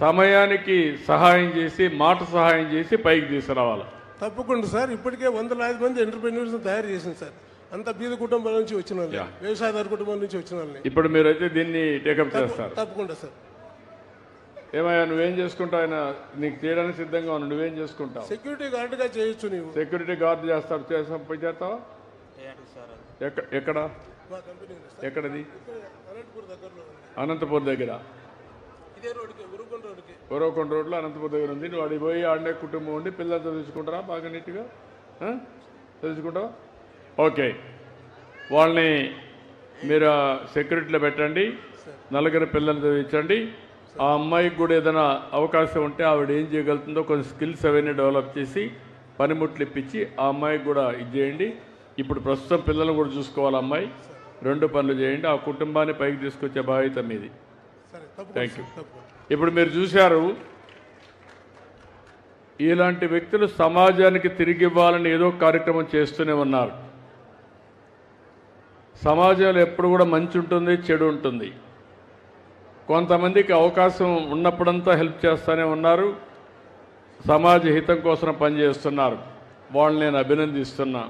సమయానికి సహాయం చేసి, మాట సహాయం చేసి పైకి తీసుకురావాలి. తప్పకుండా సార్. ఇప్పటికే 100,000 మంది ఎంటర్‌ప్రెన్యూర్స్ తయారు చేసింది సార్. అంత బీద కుటుంబాల నుంచి వచ్చిన వాళ్ళు, వ్యవసాయదార కుటుంబాల నుంచి వచ్చిన వాళ్ళని. ఇప్పుడు మీరైతే దీన్ని టేకప్ చేస్తారు. తప్పకుండా సార్. ఏమయ్యా, నువ్వేం చేసుకుంటావు? ఆయన నీకు చేయడానికి సిద్ధంగా ఉన్నావు, నువ్వేం చేసుకుంటావు? సెక్యూరిటీ గార్డ్గా చేయొచ్చు. నీవు సెక్యూరిటీ గార్డ్ చేస్తావు, చేస్తావా? ఎక్కడ? ఎక్కడది? అనంతపూర్ దగ్గర, ఉరవకొండ రోడ్లో అనంతపూర్ దగ్గర ఉంది. నువ్వు అడిగి పోయి ఆడనే కుటుంబం ఉండి పిల్లలు చదివించుకుంటారా? బాగా నీట్గా చదివించుకుంటావా? ఓకే, వాళ్ళని మీరు సెక్యూరిటీలో పెట్టండి. 4 పిల్లల్ని చదివించండి. ఆ అమ్మాయికి కూడా ఏదైనా అవకాశం ఉంటే ఆవిడ ఏం చేయగలుగుతుందో కొన్ని స్కిల్స్ అవన్నీ డెవలప్ చేసి పనిముట్లు ఇప్పించి ఆ అమ్మాయికి కూడా ఇది చేయండి. ఇప్పుడు ప్రస్తుతం పిల్లలను కూడా చూసుకోవాలి అమ్మాయి. 2 పనులు చేయండి. ఆ కుటుంబాన్ని పైకి తీసుకొచ్చే బాధ్యత మీది. Thank you. ఇప్పుడు మీరు చూశారు, ఇలాంటి వ్యక్తులు సమాజానికి తిరిగి ఇవ్వాలని ఏదో కార్యక్రమం చేస్తూనే ఉన్నారు. సమాజంలో ఎప్పుడు కూడా మంచి ఉంటుంది, చెడు ఉంటుంది. కొంతమందికి అవకాశం ఉన్నప్పుడంతా హెల్ప్ చేస్తూనే ఉన్నారు, సమాజ హితం కోసం పనిచేస్తున్నారు. వాళ్ళని నేను అభినందిస్తున్నా.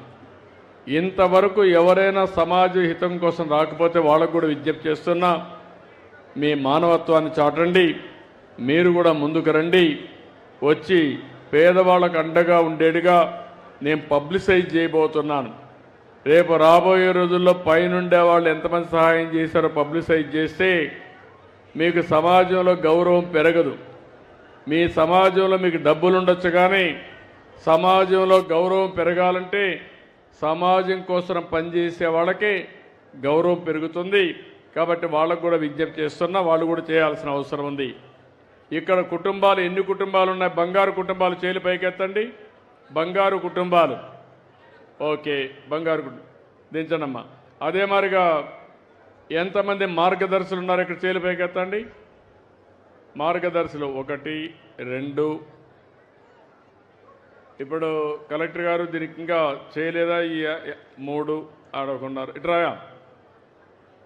ఇంతవరకు ఎవరైనా సమాజ హితం కోసం రాకపోతే వాళ్ళకు కూడా విజ్ఞప్తి చేస్తున్నా, మీ మానవత్వాన్ని చాటండి, మీరు కూడా ముందుకు రండి, వచ్చి పేదవాళ్ళకు అండగా ఉండేట్టుగా నేను పబ్లిసైజ్ చేయబోతున్నాను. రేపు రాబోయే రోజుల్లో పైనుండే వాళ్ళు ఎంతమంది సహాయం చేశారో పబ్లిసైజ్ చేస్తే మీకు సమాజంలో గౌరవం పెరగదు. మీ సమాజంలో మీకు డబ్బులు ఉండొచ్చు, కానీ సమాజంలో గౌరవం పెరగాలంటే సమాజం కోసం పనిచేసే వాళ్ళకే గౌరవం పెరుగుతుంది. కాబట్టి వాళ్ళకు కూడా విజ్ఞప్తి చేస్తున్నా, వాళ్ళు కూడా చేయాల్సిన అవసరం ఉంది. ఇక్కడ కుటుంబాలు ఎన్ని కుటుంబాలు ఉన్నాయి? బంగారు కుటుంబాలు చేలి పైకెత్తండి. బంగారు కుటుంబాలు, ఓకే, బంగారు దించనమ్మా. అదే మాదిరిగా ఎంతమంది మార్గదర్శులు ఉన్నారు ఇక్కడ చేలి పైకెత్తండి. మార్గదర్శులు 1, 2. ఇప్పుడు కలెక్టర్ గారు దీనికి ఇంకా చేయలేదా? ఈ 3 ఆడకున్నారు. ఇట్రాయా,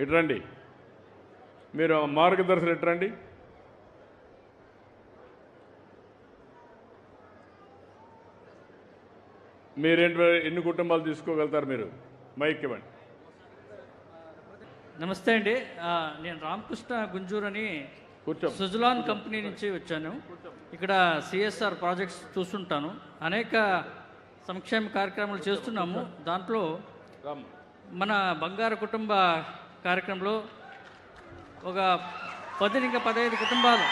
ఇట్రండి, మీరు మార్గదర్శులు ఇట్రండి. మీరేంటి, ఎన్ని కుటుంబాలు తీసుకోగలుగుతారు? మీరు మైక్ ఇవ్వండి. నమస్తే అండి, నేను రామకృష్ణ గుంజూరు అని కూర్చో. సుజలాన్ కంపెనీ నుంచి వచ్చాను. ఇక్కడ సిఎస్ఆర్ ప్రాజెక్ట్స్ చూస్తుంటాను, అనేక సంక్షేమ కార్యక్రమాలు చేస్తున్నాము. దాంట్లో మన బంగారు కుటుంబ కార్యక్రమంలో ఒక 10 ఇంకా 15 కుటుంబాలు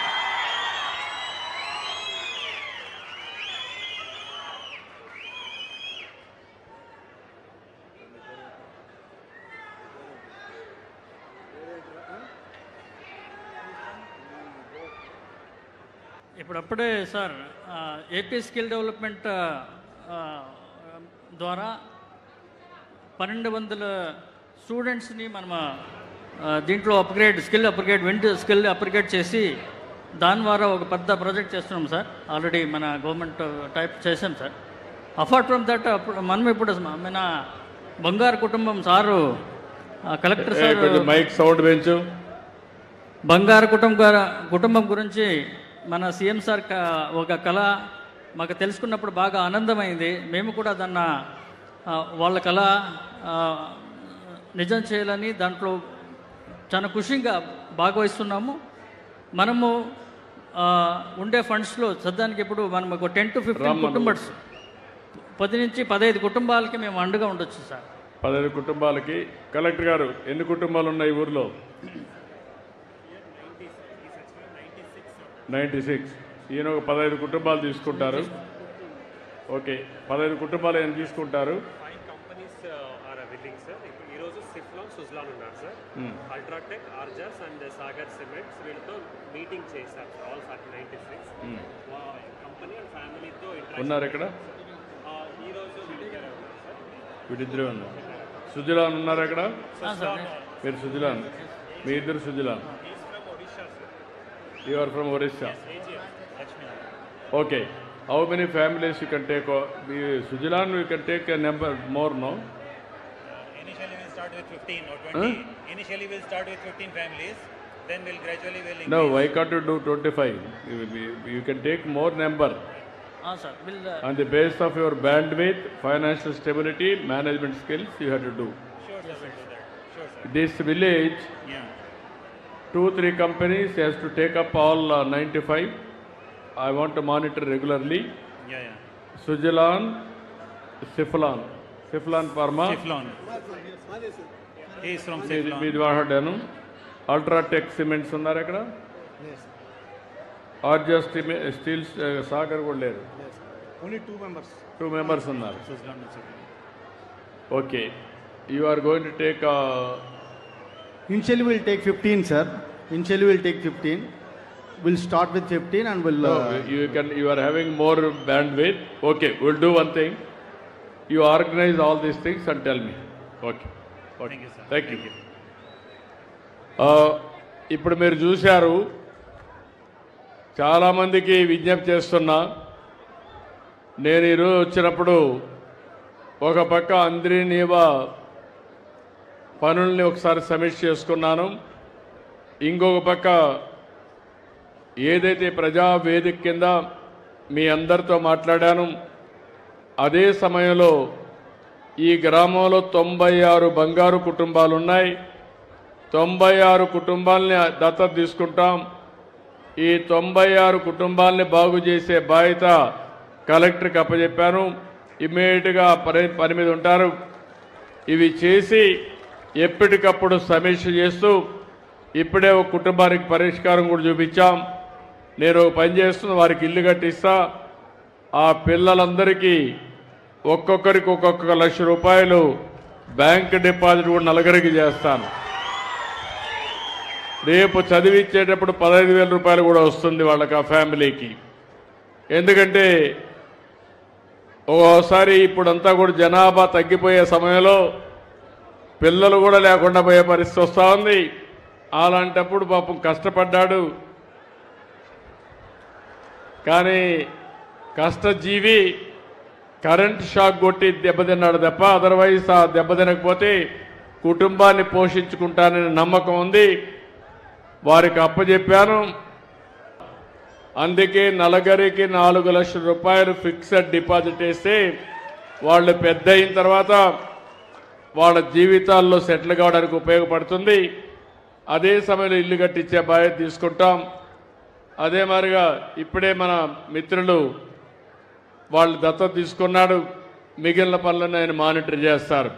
ఇప్పుడప్పుడే సార్ ఏపీ స్కిల్ డెవలప్మెంట్ ద్వారా 1200 స్టూడెంట్స్ని మనం దీంట్లో స్కిల్ అప్గ్రేడ్ చేసి దాని ద్వారా ఒక పెద్ద ప్రాజెక్ట్ చేస్తున్నాం సార్. ఆల్రెడీ మన గవర్నమెంట్ టైప్ చేసాం సార్. అపార్ట్ ఫ్రమ్ దట్ మనం ఇప్పుడు మన బంగారు కుటుంబం sir collector sir mic sound పెంచు. బంగారు కుటుంబం గురించి మన సీఎం సార్ ఒక కళ మాకు తెలుసుకున్నప్పుడు బాగా ఆనందమైంది. మేము కూడా దాన్ని వాళ్ళ కళ నిజం చేయాలని దాంట్లో చాలా ఖుషిగా భాగవహిస్తున్నాము. మనము ఉండే ఫండ్స్లో సద్దానికి ఇప్పుడు మనం ఒక 10 to 15 కుటుంబాలు 10 నుంచి 15 కుటుంబాలకి మేము అండగా ఉండొచ్చు సార్. 15 కుటుంబాలకి. కలెక్టర్ గారు, ఎన్ని కుటుంబాలు ఉన్నాయి ఊర్లో? 96. ఈయన ఒక 15 కుటుంబాలు తీసుకుంటారు. ఓకే, 15 కుటుంబాలు ఏం తీసుకుంటారు? 5 companies are willing, sir. ఈరోజు సిఫ్లాన్ సుజ్లాన్ ఉన్నారు సార్. అల్ట్రాటెక్, ఆర్జాస్ అండ్ సాగర్ సిమెంట్స్ వీళ్ళతో మీటింగ్ చేశారు ఆల్ 96 కంపెనీ అండ్ ఫ్యామిలీతో ఉన్నారు. ఇక్కడ ఈరోజు వీటిద్దరే ఉన్నారు. సుజలాన్ ఉన్నారు ఇక్కడ. మీరు సుజలాన్, మీ ఇద్దరు Suzlon. You are from Orissa. Okay. How many families you can take? Sujalan, you can take a number more, no? Initially we'll start with 15 or 20. Initially we'll start with 15 families. Then we'll gradually increase. No, why can't you do 25? You can take more number. Sir. On the basis of your bandwidth, financial stability, management skills, you have to do. Sure, sir, we'll do that. Sure, sir. This village, 2-3 companies has to take up all 95. I want to monitor regularly. Yeah. Sujalan, Siflan Pharma. Siflan. He is from Siflan. Midwahadanu. Ultratech Cements unnara ikkada. Yes. Arjas Steel Sagar kuda leru. Only 2 members. 2 members unnaru. Suzlon and Siflan. Okay. You are going to take Initially we'll take 15, sir. Initially we'll take 15. We'll start with 15 and we'll... No, you are having more bandwidth. Okay, we'll do one thing. You organize all these things and tell me. Okay. Thank you, sir. Thank you. ఇప్పుడు మీరు చూశారు, చాలామందికి విజ్ఞప్తి చేస్తున్నా. నేను ఈరోజు వచ్చినప్పుడు ఒక పక్క అందరినీవా పనుల్ని ఒకసారి సమీక్ష చేసుకున్నాను. ఇంకొక పక్క ఏదైతే ప్రజావేదిక కింద మీ అందరితో మాట్లాడాను, అదే సమయంలో ఈ గ్రామంలో 96 బంగారు కుటుంబాలు ఉన్నాయి. 96 కుటుంబాలని దత్తత తీసుకుంటాం. ఈ 96 కుటుంబాలని బాగు చేసే బాధ్యత కలెక్టర్కి అప్పచెప్పాను. ఇమ్మీడియట్గా పని మీద ఉంటారు. ఇవి చేసి ఎప్పటికప్పుడు సమీక్ష చేస్తూ ఇప్పుడే ఒక కుటుంబానికి పరిష్కారం కూడా చూపించాం. నేను పని చేస్తున్న వారికి ఇల్లు కట్టిస్తా. ఆ పిల్లలందరికీ ఒక్కొక్కరికి ఒక్కొక్క ₹1,00,000 బ్యాంక్ డిపాజిట్ కూడా నలుగురికి చేస్తాను. రేపు చదివించేటప్పుడు ₹15,000 కూడా వస్తుంది వాళ్ళకి, ఆ ఫ్యామిలీకి. ఎందుకంటే ఓసారి ఇప్పుడంతా కూడా జనాభా తగ్గిపోయే సమయంలో పిల్లలు కూడా లేకుండా పోయే పరిస్థితి వస్తూ ఉంది. అలాంటప్పుడు పాపం కష్టపడ్డాడు. కానీ కష్టజీవి కరెంట్ షాక్ కొట్టి దెబ్బతిన్నాడు తప్ప అదర్వైజ్ ఆ దెబ్బతినకపోతే కుటుంబాన్ని పోషించుకుంటానని నమ్మకం ఉంది. వారికి అప్పచెప్పాను. అందుకే నలుగురికి ₹4,00,000 ఫిక్స్డ్ డిపాజిట్ వేస్తే వాళ్ళు పెద్ద అయిన తర్వాత వాళ్ళ జీవితాల్లో సెటిల్ కావడానికి ఉపయోగపడుతుంది. అదే సమయంలో ఇల్లు కట్టించే బాధ్యత తీసుకుంటాం. అదే మాదిరిగా ఇప్పుడే మన మిత్రులు వాళ్ళు దత్తత తీసుకున్నాడు. మిగిలిన పనులను ఆయన మానిటర్ చేస్తారు.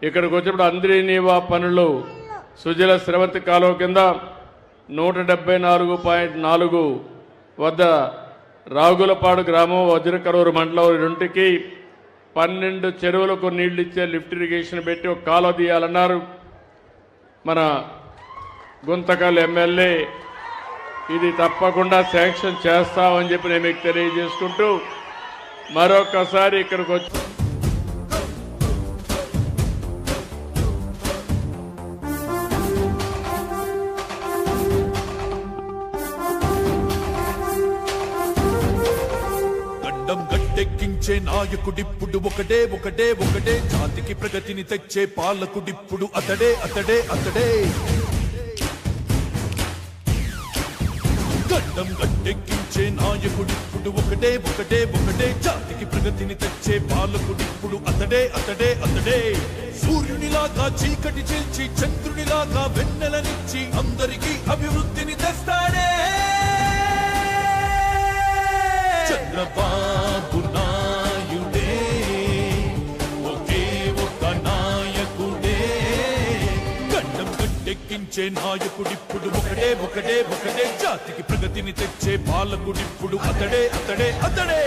ఇక్కడికి వచ్చినప్పుడు అంద్రీనీవా పనులు సుజల స్రవంతి కాలువ కింద 174.4 వద్ద రాగులపాడు గ్రామం వజ్రకరూరు మండలం రెండుకి 12 చెరువులకు నీళ్లు ఇచ్చే లిఫ్ట్ ఇరిగేషన్ పెట్టి ఒక కాలువ తీయాలన్నారు మన గుంతకల్ ఎమ్మెల్యే. ఇది తప్పకుండా శాంక్షన్ చేస్తామని చెప్పి నేను మీకు తెలియజేసుకుంటూ మరొకసారి ఇక్కడికి వచ్చి గట్టెక్కించే నాయకుడిప్పుడు ఒకటే ఒకటే ఒకటే, జాతికి ప్రగతిని తెచ్చే పాలకుడిప్పుడు అతడే అతడే అతడే. గడ్డం గట్టెక్కించే నాయకుడిప్పుడు ఒకటే ఒకటే ఒకటే, జాతికి ప్రగతిని తెచ్చే పాలకుడిప్పుడు అతడే అతడే అతడే. సూర్యునిలాగా చీకటి చేల్చి చంద్రునిలాగా వెన్నెలనిచ్చి అందరికీ అభివృద్ధిని తెస్తాడే చంద్రబాబు నాయుడే. ఒకే ఒక నాయకుడే, గడ్డం గట్టెక్కించే నాయకుడిప్పుడు ఒకటే ఒకటే ఒకటే, జాతికి ప్రగతిని తెచ్చే పాలకుడిప్పుడు అతడే అతడే అతడే.